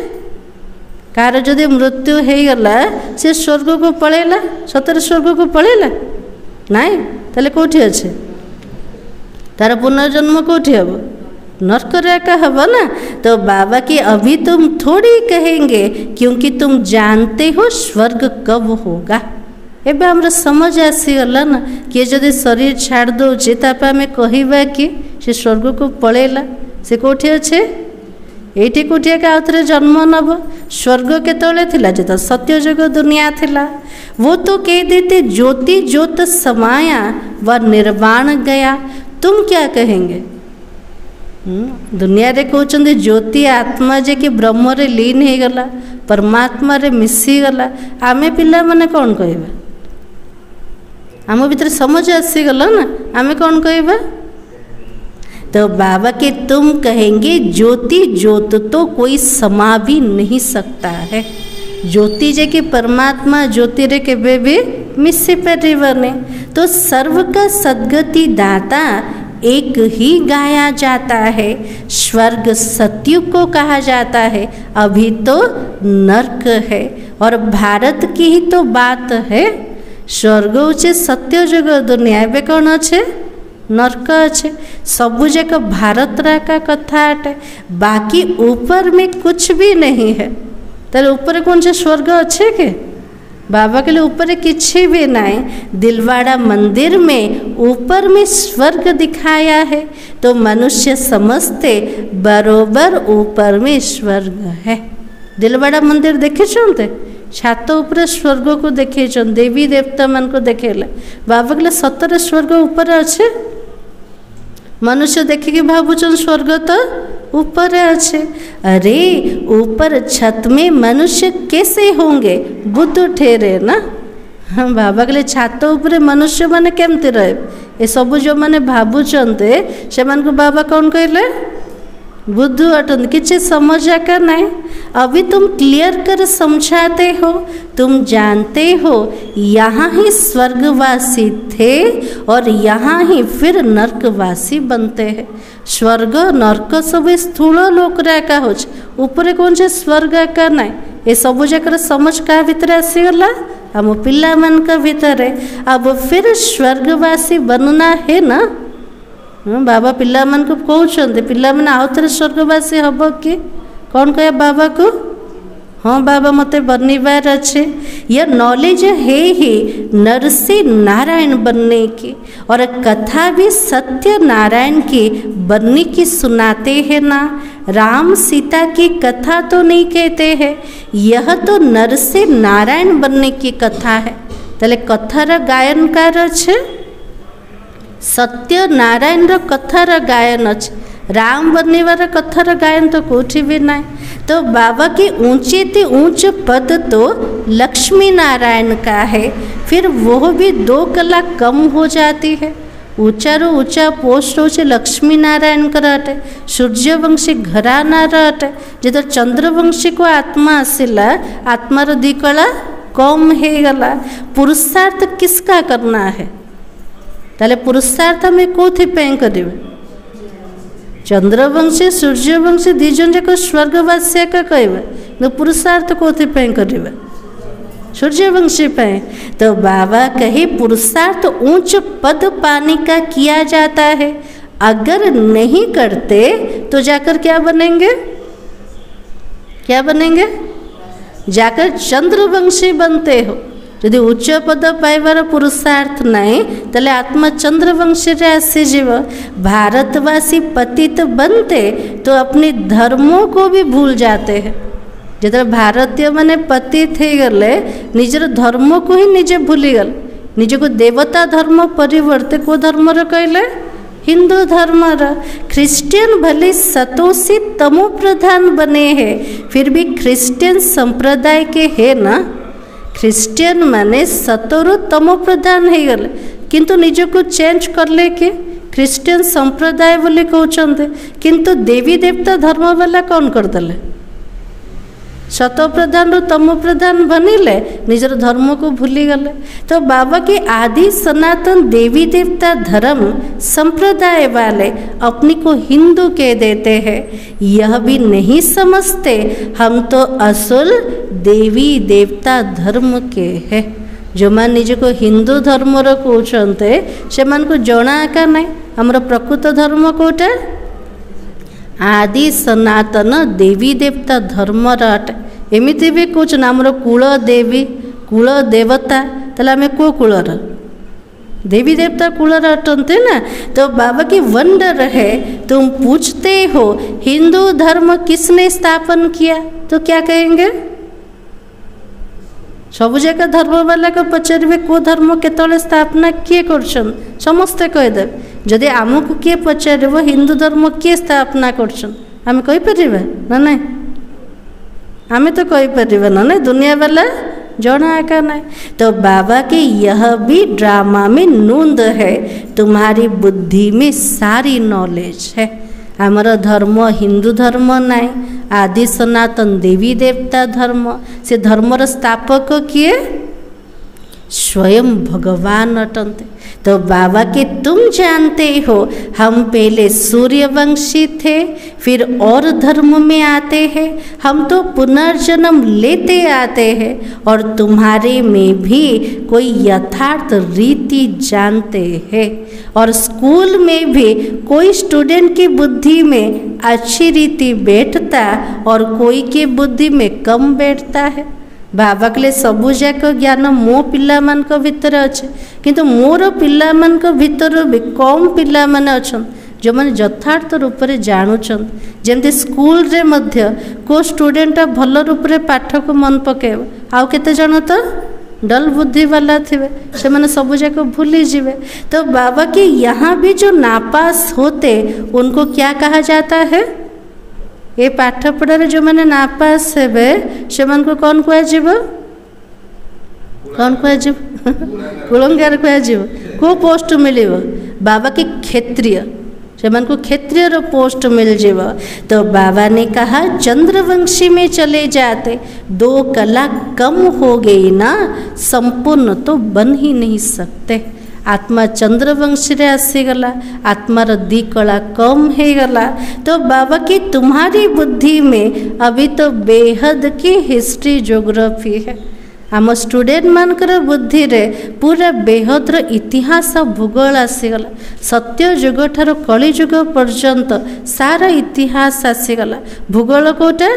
Speaker 1: कार जदि मृत्यु हो गला से स्वर्ग को पळेला, सतरे स्वर्ग को पळेला नाई, ताले कोठी अच्छे तार पुनर्जन्म कोठी हब, नरक रेखा हब ना। तो बाबा की अभी तुम थोड़ी कहेंगे, क्योंकि तुम जानते हो स्वर्ग कब होगा। एबे हमरा समझ आसीगला ना कि जदि शरीर छाड़ दौचे तापर आमे कहिबा कि से स्वर्ग को पळेला, से कोठी अच्छे एठी कोठी का आउथरे जन्म नब। स्वर्ग केतळे थिला जे तो सत्य जग दुनिया थिला, वो तो कह देते ज्योति ज्योत समाया व निर्वाण गया। तुम क्या कहेंगे? दुनिया रे कहते ज्योति आत्मा जे कि ब्रह्म रे लीन हो गला, परमात्मा रे मिसी गला। आमे पिला माने कौन कहबा? आम भीतर समझ आसीगला ना, आमे कौन कहबा? तो बाबा के तुम कहेंगे ज्योति ज्योत तो कोई समा भी नहीं सकता है। ज्योति जे कि परमात्मा ज्योति रे के भी मिसी परिवने। तो सर्व का सद्गति दाता एक ही गाया जाता है। स्वर्ग सत्युग को कहा जाता है, अभी तो नरक है। और भारत की ही तो बात है। स्वर्ग होचे सत्य जुग दुनिया, एबे कौन अच्छे नरक अच्छे। सबु जाक भारत का कथा अटे, बाकी ऊपर में कुछ भी नहीं है। ताले ऊपर कौन से स्वर्ग अच्छे के? बाबा के लिए ऊपर किसी भी नहीं। दिलवाड़ा मंदिर में ऊपर में स्वर्ग दिखाया है, तो मनुष्य समझते बरोबर ऊपर में स्वर्ग है। दिलवाड़ा मंदिर देखे चलते छात ऊपर स्वर्ग को देखे, देवी देवता मन को देखेले। बाबा के लिए सतर स्वर्ग ऊपर अच्छे। मनुष्य देखिए भावुचन स्वर्ग तो ऊपर अच्छे। अरे ऊपर छत में मनुष्य कैसे होंगे? बुद्ध ठहरे ना। हाँ बाबा कहले छात उपरे मनुष्य माने केमती रहे ये सब जो माने भावुचंते से मान को बाबा कौन कहले बुद्धू अटन किसी समझ आकर नहीं। अभी तुम क्लियर कर समझाते हो, तुम जानते हो यहाँ ही स्वर्गवासी थे और यहाँ ही फिर नरकवासी बनते हैं। स्वर्ग नरक सब स्थूल लोकरा का हो ऊपर कौन से स्वर्ग का नहीं ये सब जगह समझ का भीतर आसीगला आम पिला मान का भीतर। अब फिर स्वर्गवासी बनना है ना। बाबा पिला मान को कहते पिला मैंने आउ थे स्वर्गवासी हम कि कौन कह बाबा को हाँ बाबा मते बनवार अच्छे। यह नॉलेज है ही नर से नारायण बनने की और कथा भी सत्य नारायण की बनने की सुनाते हैं ना। राम सीता की कथा तो नहीं कहते हैं, यह तो नर से नारायण बनने की कथा है। ताले कथार गायनकार अच्छे सत्य नारायण कथार गायन अच्छे, राम बनवार कथार गायन तो कोठी भी ना। तो बाबा की ऊंचे ते ऊंच पद तो लक्ष्मी नारायण का है, फिर वो भी 2 कला कम हो जाती है। ऊंचा रो ऊंचा पोस्ट हो लक्ष्मी नारायण का रटे, सूर्यवंशी घराना रटे। जो चंद्रवंशी को आत्मा आसला आत्मार 2 कला कम हो गला। पुरुषार्थ किसका करना है ताले पुरुषार्थ हमें कौथि करें चंद्रवंशी सूर्यवंशी 2 जन जाक स्वर्गवासी का कहे पुरुषार्थ कौथि करें सूर्यवंशी पे। तो बाबा कहे पुरुषार्थ उच्च पद पाने का किया जाता है, अगर नहीं करते तो जाकर क्या बनेंगे क्या बनेंगे जाकर चंद्रवंशी बनते हो। यदि उच्च पद पाइबार पुरुषार्थ नहीं ताले आत्मा चंद्रवंशी रे आसीजीव। भारतवासी पतित बनते तो अपने धर्मों को भी भूल जाते हैं। जो भारतीय माने पतित हो गले निजर धर्म को ही निजे भूली गल, निज को देवता धर्म परिवर्ते को धर्म कहले हिंदू धर्म। ख्रिस्टियन भले सतोषी तमो प्रधान बने हैं फिर भी क्रिश्चियन संप्रदाय के है ना। ख्रिस्टियन माने सतरु तमो प्रधान हो गले किंतु निज को चेंज कर ले के ख्रिस्टियन संप्रदाय बोली कहते, किंतु देवी देवता धर्म वाला कौन करदे शत प्रधान रू तम प्रधान बनिले निजर धर्म को भूली गले। तो बाबा के आदि सनातन देवी देवता धर्म संप्रदाय वाले अपनी को हिंदू कह देते हैं, यह भी नहीं समझते हम तो असल देवी देवता धर्म के हैं। जो मान निज को हिंदू धर्म कहते से मान को जना का नहीं हमर प्रकृत धर्म कोटा आदि सनातन देवी देवता धर्म अटे। एमती भी कौच ना आमर कूल देवी कूल देवता ताले आम को कूलर देवी देवता कूलर अटंते ना। तो बाबा की वंडर है तुम पूछते हो हिंदू धर्म किसने स्थापन किया तो क्या कहेंगे सब जगह धर्म वाला को पचारे को धर्म केतले स्थापना किए कर समस्ते कहीदे। जदि आमको किए पचार हिंदू धर्म किए स्थापना करम कहीपर ना ना आम तो कहीपर ना ना दुनिया वाला जना का नहीं। तो बाबा के यह भी ड्रामा में नूंद है, तुम्हारी बुद्धि में सारी नॉलेज है। आमर धर्म हिंदू धर्म नहीं आदि सनातन देवी देवता धर्म से धर्मर स्थापक किए स्वयं भगवान अटंते। तो बाबा के तुम जानते हो हम पहले सूर्यवंशी थे फिर और धर्म में आते हैं, हम तो पुनर्जन्म लेते आते हैं और तुम्हारे में भी कोई यथार्थ रीति जानते हैं। और स्कूल में भी कोई स्टूडेंट की बुद्धि में अच्छी रीति बैठता और कोई की बुद्धि में कम बैठता है। बाबा के सबू जाक ज्ञान मो पिला मान भितर अच्छे किंतु मोर पिला मान भितर भी कम पिला माने अछन जो माने यथार्थ रूप से जानुचन। जमती स्कूल रे मध्य को स्टूडेंट भल रूप से पाठ को मन पकेब आउ केते जन तो डल बुद्धि वाला थे से मैंने सब जाक भूली जीवे। तो बाबा के यहाँ भी जो नापास होते उनको क्या कहा जाता है ये पाठ पढ़ारे जो मैंने नापास हे से को कौन कह कौन कह कुलंगार कह को पोस्ट मिल बाबा के क्षेत्रीय से मन को क्षेत्रीय पोस्ट मिल जाव। तो बाबा ने कहा चंद्रवंशी में चले जाते, 2 कला कम हो गई ना, संपूर्ण तो बन ही नहीं सकते। आत्मा चंद्रवंशी रे आसीगला, आत्मार 2 कला कम हो गला। तो बाबा की तुम्हारी बुद्धि में अभी तो बेहद की हिस्ट्री ज्योग्राफी है। आम स्टूडेंट मानकर बुद्धि रे पूरा बेहदर इतिहास भूगोल आसीगला। सत्य युग ठार कली युग पर्यंत सारा इतिहास आसीगला। भूगोल कोटा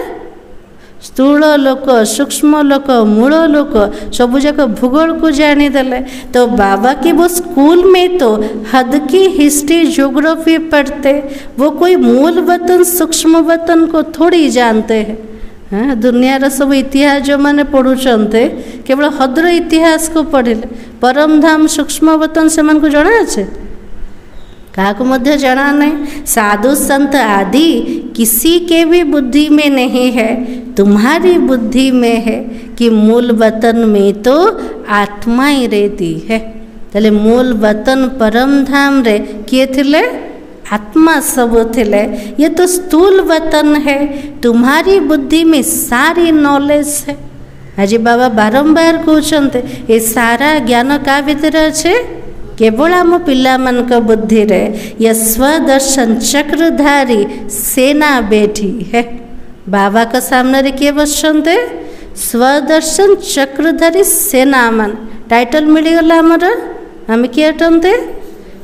Speaker 1: स्थूल लोक, सूक्ष्म लोक, मूल लोक सब जाक भूगोल को जानीदेले। तो बाबा के वो स्कूल में तो हद की हिस्ट्री ज्योग्राफी पढ़ते, वो कोई मूल वतन सूक्ष्म वतन को थोड़ी जानते हैं। हाँ, दुनियार सब इतिहास जो मैंने पढ़ुचंते केवल हद्र इतिहास को पढ़िले, परम धाम सूक्ष्म वतन से मन को जना अच्छे क्या को मध्य जना नहीं। साधु संत आदि किसी के भी बुद्धि में नहीं है, तुम्हारी बुद्धि में है कि मूल वतन में तो आत्मा ही रहती है। तले मूल वतन परम धाम रे किए थिले आत्मा सब थिले। ये तो स्थूल वतन है, तुम्हारी बुद्धि में सारी नॉलेज है। आज बाबा बारंबार कहते ये सारा ज्ञान क्या भीतर अच्छे, केवल आम पिला मन का बुद्धि रे ये स्वदर्शन चक्रधारी सेना बैठी है। बाबा का सामने रे किए बसते स्वदर्शन चक्रधारी सेना मन टाइटल मिलगला आमर आम किए अटंते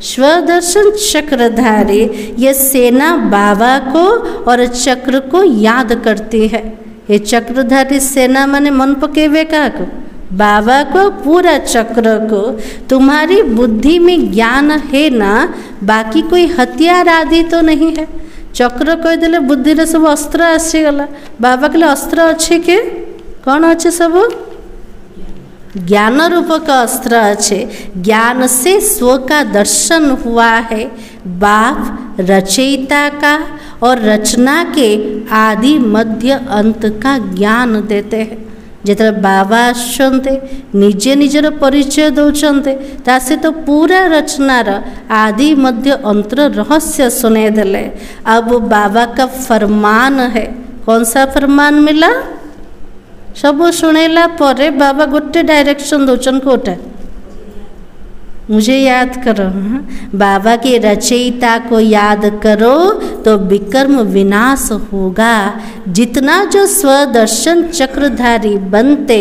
Speaker 1: स्वदर्शन चक्रधारी। ये सेना बाबा को और चक्र को याद करती है। ये चक्रधारी सेना माने मन पकेवे का को बाबा को पूरा चक्र को। तुम्हारी बुद्धि में ज्ञान है ना, बाकी कोई हथियार आदि तो नहीं है। चक्र कहीदेले बुद्धि रे सब अस्त्र आसीगला। बाबा के अस्त्र अच्छे के कौन अच्छे सब ज्ञान रूप का अस्त्र अच्छे। ज्ञान से स्व का दर्शन हुआ है। बाप रचयिता का और रचना के आदि मध्य अंत का ज्ञान देते हैं। जिते बाबा आसते निजे निजर परिचय दौरान तासे तो पूरा रचनार आदि मध्य अंतर रहस्य सुने देले। अब बाबा का फरमान है, कौन सा फरमान मिला? सब शुणेला परे बाबा गोटे डायरेक्शन दौचन कोटा मुझे याद करो। बाबा के रचयिता को याद करो तो विकर्म विनाश होगा। जितना जो स्वदर्शन चक्रधारी बनते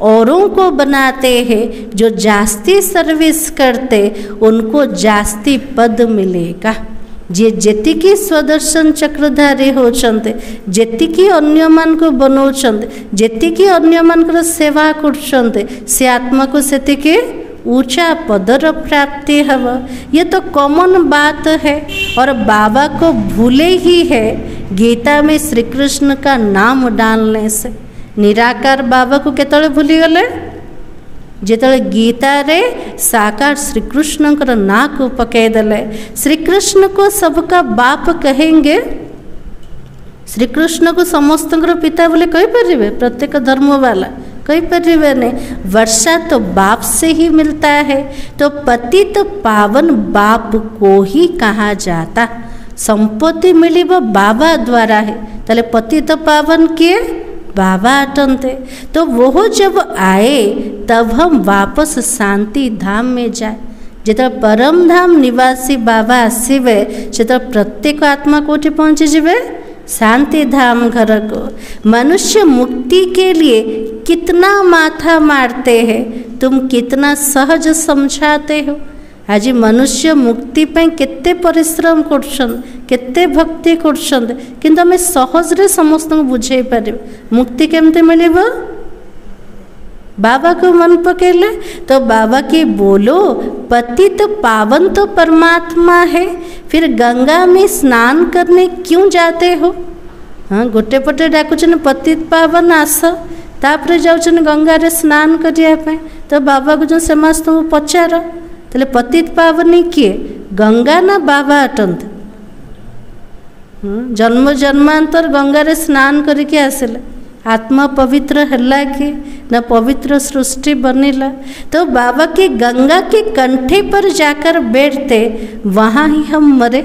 Speaker 1: औरों को बनाते हैं, जो जास्ती सर्विस करते उनको जास्ती पद मिलेगा। जे जेतिकी स्वदर्शन चक्रधारी होचंते, जेतिकी अन्य मान को बनौचंते, जेतिकी अन्य मानकर सेवा करचंते, से आत्मा को सेतिके ऊंचा पदर प्राप्ति हव। ये तो कॉमन बात है और बाबा को भूले ही है गीता में श्री कृष्ण का नाम डालने से। निराकार बाबा को केतले भूली गले? जेतले गीता रे साकार श्री कृष्ण का ना को पकईदेले। श्री कृष्ण को सबका बाप कहेंगे। श्री कृष्ण को समस्त पिता बोले कही पारे? प्रत्येक धर्म वाला कही पारे नहीं। वर्षा तो बाप से ही मिलता है, तो पति तो पावन बाप को ही कहा जाता। संपत्ति मिली वो बाबा द्वारा है, तले पति तो पावन किए बाबा अटनते। तो वो जब आए तब हम वापस शांति धाम में जाए। जिते परम धाम निवासी बाबा आसवे से प्रत्येक आत्मा कोठी पहुँची जीवे शांति धाम घर को। मनुष्य मुक्ति के लिए कितना माथा मारते हैं, तुम कितना सहज समझाते हो। आज मनुष्य मुक्ति पे केते परिश्रम करछन, केते भक्ति करछन, किंतु हमें सहज रे समस्त को बुझे पारे मुक्ति केमते मिलेबो। बाबा को मन पकेले तो बाबा की बोलो पति तो पावन तो परमात्मा है, फिर गंगा में स्नान करने क्यों जाते हो? हाँ, गोटे पटे डाकुचन पति पावन आस, तापर जाउचन गंगा रे स्नान करिया पे। तो बाबा को जो समस्त को पचार तले पतित पावनी किए गंगा ना बाबा अटंत। जन्म जन्मांतर गंगा रे स्नान करके आसिले, आत्मा पवित्र है कि न पवित्र सृष्टि बनिला। तो बाबा के गंगा के कंठे पर जाकर बैठते, वहाँ ही हम मरे।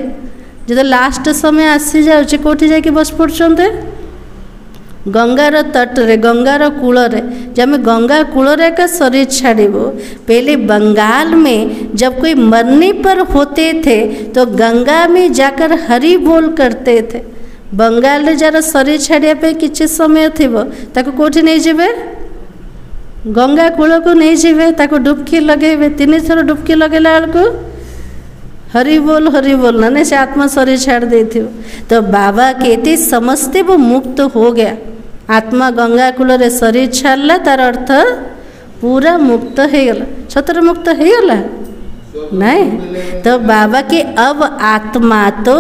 Speaker 1: जो लास्ट समय आसी जाऊँ कौटी जाकि बस पड़ते गंगार तट रे, गंगार कूल रे। जब हमें गंगा कूल रे का शरीर छाड़ब, पहले बंगाल में जब कोई मरने पर होते थे तो गंगा में जाकर हरि बोल करते थे। बंगाल रे जार शरीर छाड़िया पे किछि समय थिबो ताको कोठी नहीं जिबे, गंगा कूल को नहीं जिबे, ताको डुबकी लगेबे। 3 थर डुबकी लगेला बेलू हरि बोल ना से आत्मा शरीर छाड़ देती। तो बाबा कहते समझते वो मुक्त हो गया। आत्मा गंगा कूल रे शरीर छाड़ला, तार अर्थ पूरा मुक्त हो गला। सतर मुक्त हो गला नहीं। तो बाबा के अब आत्मा तो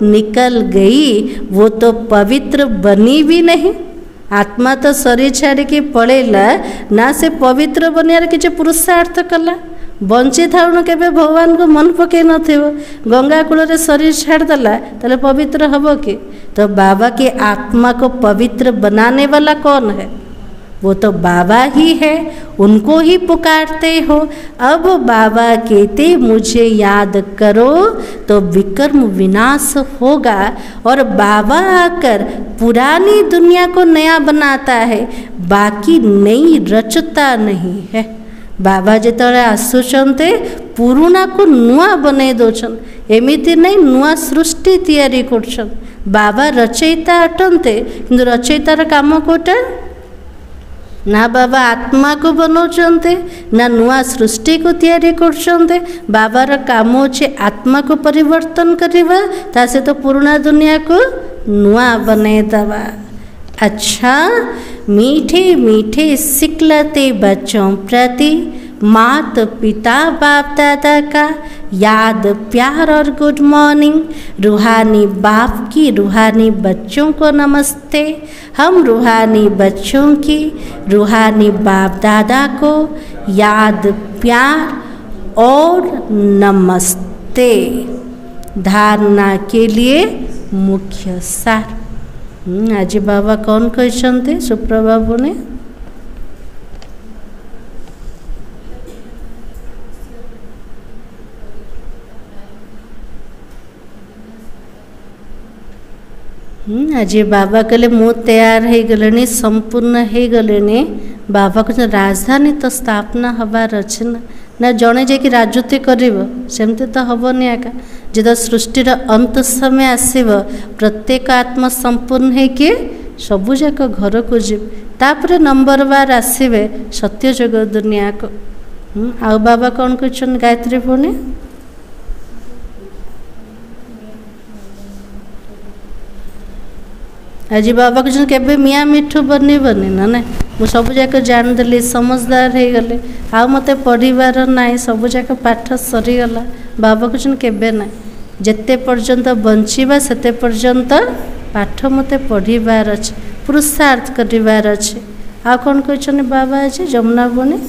Speaker 1: निकल गई, वो तो पवित्र बनी भी नहीं। आत्मा तो शरीर छाड़ के पड़ेला ना, से पवित्र बनियार किसी पुरुषार्थ कला। बंची थाउन के भगवान को मन पकई न गंगा कूल रे शरीर छाड़देला ताले पवित्र हम कि? तो बाबा के आत्मा को पवित्र बनाने वाला कौन है? वो तो बाबा ही है, उनको ही पुकारते हो। अब बाबा कहते मुझे याद करो तो विकर्म विनाश होगा। और बाबा आकर पुरानी दुनिया को नया बनाता है, बाकी नई रचता नहीं है। बाबा जिते आसुचंते पुराना को नुआ बने दोचन, एमिति नहीं नुआ सृष्टि तैयारी करछन। बाबा रचयिता अटंते, किंतु रचयितार काम कोटा ना बाबा आत्मा को बनाउछन्ते ना नुआ सृष्टि को तैयारी करछन्ते। बाबार काम होचे आत्मा को परिवर्तन करिबा, ता से तो पुराना दुनिया को नुआ बने दवा। अच्छा, मीठे मीठे सिखलते बच्चों प्रति मात पिता बाप दादा का याद प्यार और गुड मॉर्निंग। रूहानी बाप की रूहानी बच्चों को नमस्ते। हम रूहानी बच्चों की रूहानी बाप दादा को याद प्यार और नमस्ते। धारणा के लिए मुख्य सार। आज बाबा कौन कहते सुप्रभाबू ने? आज बाबा कहले मु तैयार हो गले, संपूर्ण हो गले। बाबा को राजधानी तो स्थापना हबार अच्छे ना जड़े जा राजत्व करमती तो हेनी आका। जो सृष्टिर अंत समय आसब, प्रत्येक आत्मा संपूर्ण होके सबुजाक घर को जीव, तापर नंबर बार आसबे सत्य जगत दुनिया को। आ बाबा कौन कहते गायत्री भौणी? आज बाबा कहते केबे मियाँ मिठू बनी बनी ना ना मु सब जाक जानदेली, समझदार हो गले, आ मते पढ़िबार नाई, सब जाक पाठ सरीगला। बाबा कहते केबे ना, जेते पर्यंत बंचिबा सेते पर्यंत पाठ मते पढ़िबार अच्छे, पुरुषार्थ करिबार अच्छे। आ कौन कहते बाबा आज जमुना बनी?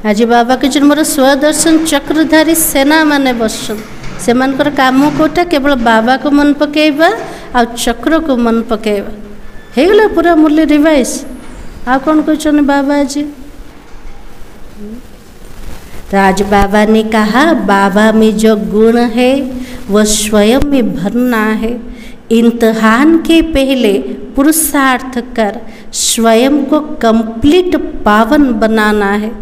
Speaker 1: आज बाबा कहते मोर स्वदर्शन चक्रधारी सेना माने बसन, से काम कोटा केवल बाबा को मन पकेबा आ चक्र को मन पकेबा। हो गला पूरा मूल्य रिवाइज। आ कौन कहते बाबा जी? तो आज बाबा ने कहा बाबा में जो गुण है वह स्वयं में भरना है। इम्तिहान के पहले पुरुषार्थ कर स्वयं को कंप्लीट पावन बनाना है।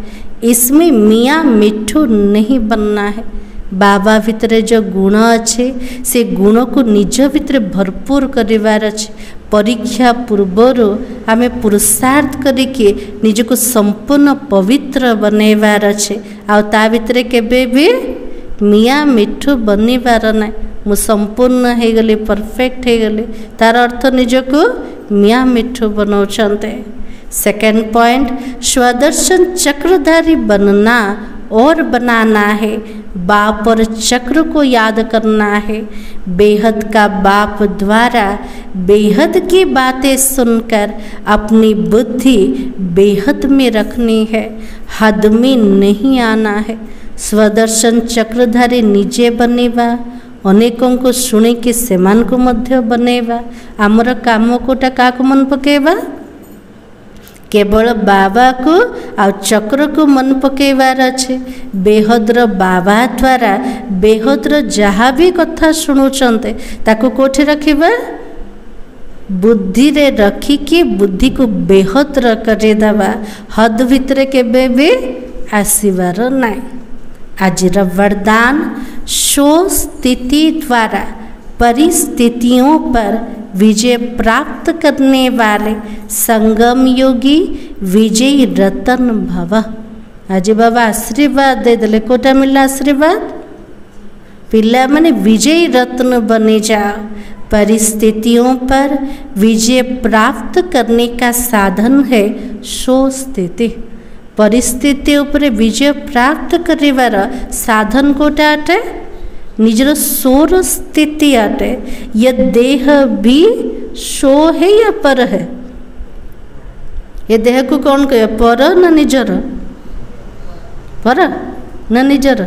Speaker 1: इसमें मियाँ मिठू नहीं बनना है। बाबा भितर जो गुण अच्छे से गुण को निज भितर भरपूर करिवार अच्छे। परीक्षा पूर्वर आमे पुरुषार्थ करके निज को संपूर्ण पवित्र बनैबार अच्छे। आ ता भितर केबे भी मियाँ मिठू बनिबार ना। मु संपूर्ण हो गली, परफेक्ट हो गली, तार अर्थ निज को मियाँ मिठू बनाउछन्ते। सेकेंड पॉइंट, स्वदर्शन चक्रधारी बनना और बनाना है, बाप और चक्र को याद करना है। बेहद का बाप द्वारा बेहद की बातें सुनकर अपनी बुद्धि बेहद में रखनी है, हद में नहीं आना है। स्वदर्शन चक्रधारी निजे बनेवा, अनेकों को शुणिकी सेमान को मध्य बनेवा। आमर काम कोटा का मन पकेवा, केवल बाबा को आ चक्र को मन पकेवार अच्छे। बेहद्र बाबा द्वारा बेहद्र जहाँ भी कथा शुणुचंते ताको कोठे रखिबा, बुद्धि रे रखिकी बुद्धि को बेहद्र करेदबा, हद भितर केबे भी आसीबार नाई। आजिर वरदान शो स्थिति द्वारा परिस्थितियों पर विजय प्राप्त करने वाले संगम योगी विजयी रतन भव। आज बाबा आशीर्वाद दे देले, कोटा मिला आशीर्वाद, पिला माने विजयी रत्न बने जाओ। परिस्थितियों पर विजय प्राप्त करने का साधन है शो स्थिति। परिस्थिति उपर विजय प्राप्त करिवार साधन कोटा अटे, निजर सोर स्थिति अटे। यह देह भी शो है या पर है? ये देह को कौन कहे, पर न निजर? पर न निजर।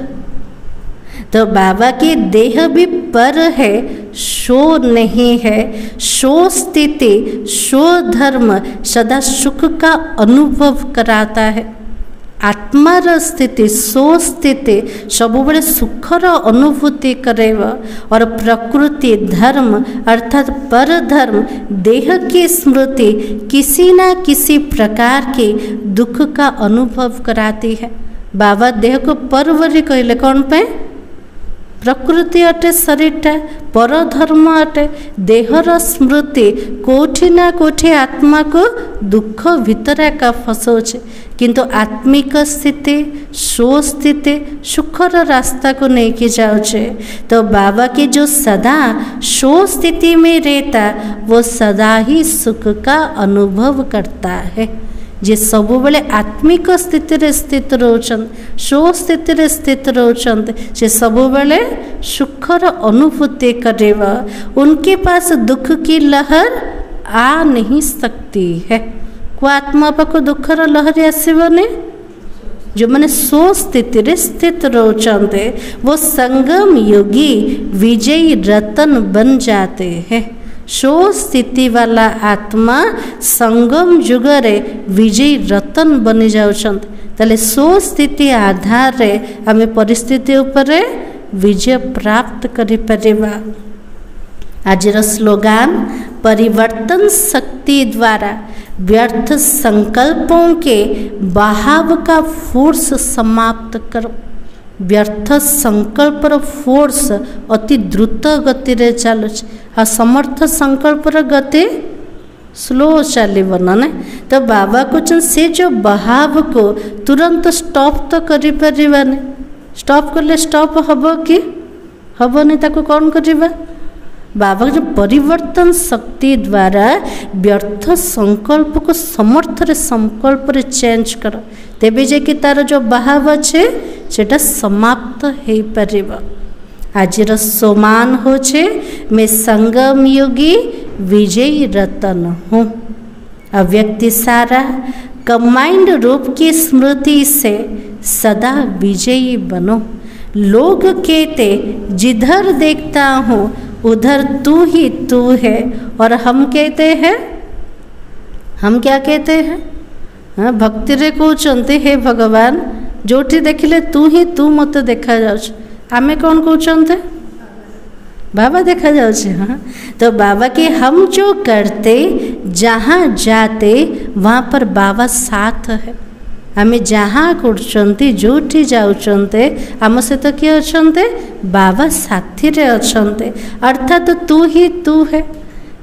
Speaker 1: तो बाबा की देह भी पर है, शो नहीं है। शो स्थिति, शो धर्म सदा सुख का अनुभव कराता है। आत्मार स्थिति, सो स्थिति सब बड़े सुखर अनुभूति करेगा। और प्रकृति धर्म अर्थात पर धर्म देह की स्मृति किसी न किसी प्रकार के दुख का अनुभव कराती है। बाबा देह को पर बोली कहले कौन पे? प्रकृति अटे शरीरटा, पर धर्म अटे। देहर स्मृति कोठी ना कोठी आत्मा को दुख भितर का फसौचे, किंतु आत्मिक स्थिति, शो स्थिति सुखर रास्ता को लेके जाऊचे। तो बाबा के जो सदा शो स्थिति में रहता वो सदा ही सुख का अनुभव करता है। जे सब बेले आत्मिक स्थिति स्थित रोचन, शो स्थिति स्थित रोचन, से सब बेले सुखर अनुभूति करेगा। उनके पास दुख की लहर आ नहीं सकती है। को आत्मा पाक दुखर लहर आसबनी। जो मैंने सो स्थिति स्थित रोचते वो संगम योगी विजयी रतन बन जाते हैं। शो स्थिति वाला आत्मा संगम जुगरे विजयी रतन बनी जाउछंत। ताले शो स्थिति आधार रे आमे परिस्थिति उपरे विजय प्राप्त करि परिबा। आजर स्लोगान परिवर्तन शक्ति द्वारा व्यर्थ संकल्पों के बहाव का फोर्स समाप्त करो। व्यर्थ संकल्पर फोर्स अति द्रुत गति रे चलुच, समर्थ संकल्पर गति स्लो चलिब ना। तो बाबा कहते से जो बहाव को तुरंत स्टॉप तो करि परिबानी। स्टॉप करले स्टॉप हबो कि हबनी, ताको कौन करिबा? बाबा जो परिवर्तन शक्ति द्वारा व्यर्थ संकल्प को समर्थ रे संकल्प रे चेंज कर, तेबे जे कि तार जो बहाव अच्छे सेटा समाप्त हो परिबा। आजिर सोमान होछे मैं संगम योगी विजयी रतन हूँ। अव्यक्ति सारा कंबाइंड रूप की स्मृति से सदा विजयी बनो। लोग कहते जिधर देखता हूँ उधर तू ही तू है, और हम कहते हैं, हम क्या कहते हैं? हाँ, भक्ति रे कहते हे भगवान जोठी देखिले तू ही तू मत देखा जाउछ। आमे कौन कहते? बाबा देखा जाउछे। हाँ, तो बाबा के हम जो करते जहाँ जाते वहाँ पर बाबा साथ है। आमे जहाँ करछन्ते जोठी जाउछन्ते आम सहित किए अछन्ते? बाबा साथी रे अछन्ते। अर्थात तू ही तू है।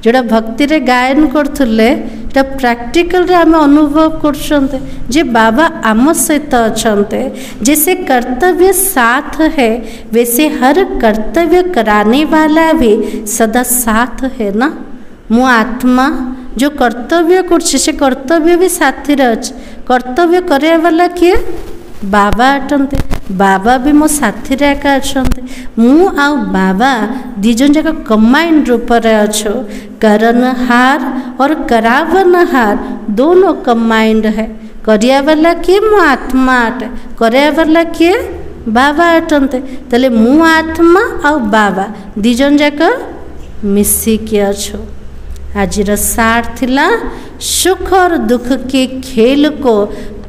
Speaker 1: जोड़ा भक्ति रे गायन करथुले ता प्रैक्टिकल रे आमे अनुभव करछन्ते जे बाबा आम सहित अछन्ते। जैसे कर्तव्य साथ है वैसे हर कर्तव्य कराने वाला भी सदा साथ है ना। मु आत्मा जो कर्तव्य कर कर्तव्य भी साथी रे अछि। कर्तव्य करे वाला किए? बाबा अटंते बाबा भी मो साथी रे एका अछंते मु आ बाबा दिजन जक कंबाइंड रूप रे अछो करनहार और करावनहार दोनों कंबाइंड है करिया वाला किए मो आत्मा अटे करिया वाला किए बाबा अटंते तले मु आत्मा आ बाबा दिजन जक मिसिकी अछो। आज सार थिला सुख और दुख के खेल को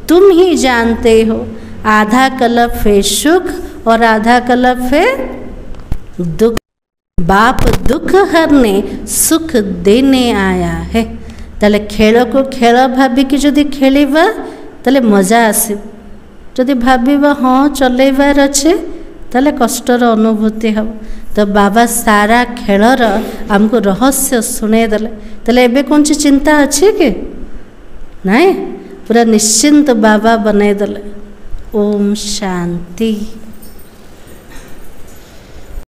Speaker 1: तुम ही जानते हो आधा कलप है सुख और आधा कलप है दुख बाप दुख हरने सुख देने आया है तले खेल को खेल भाविकी जदि खेलिबा तले मजा आसे जदि भाविबा हाँ चलेबार अच्छे तले कष्टर अनुभूति हम तो बाबा सारा खेलर आमको रहस्य शुणे देले तले एबे कौन सी चिंता अच्छी के नहीं पूरा निश्चिंत बाबा बने देले। ओम शांति।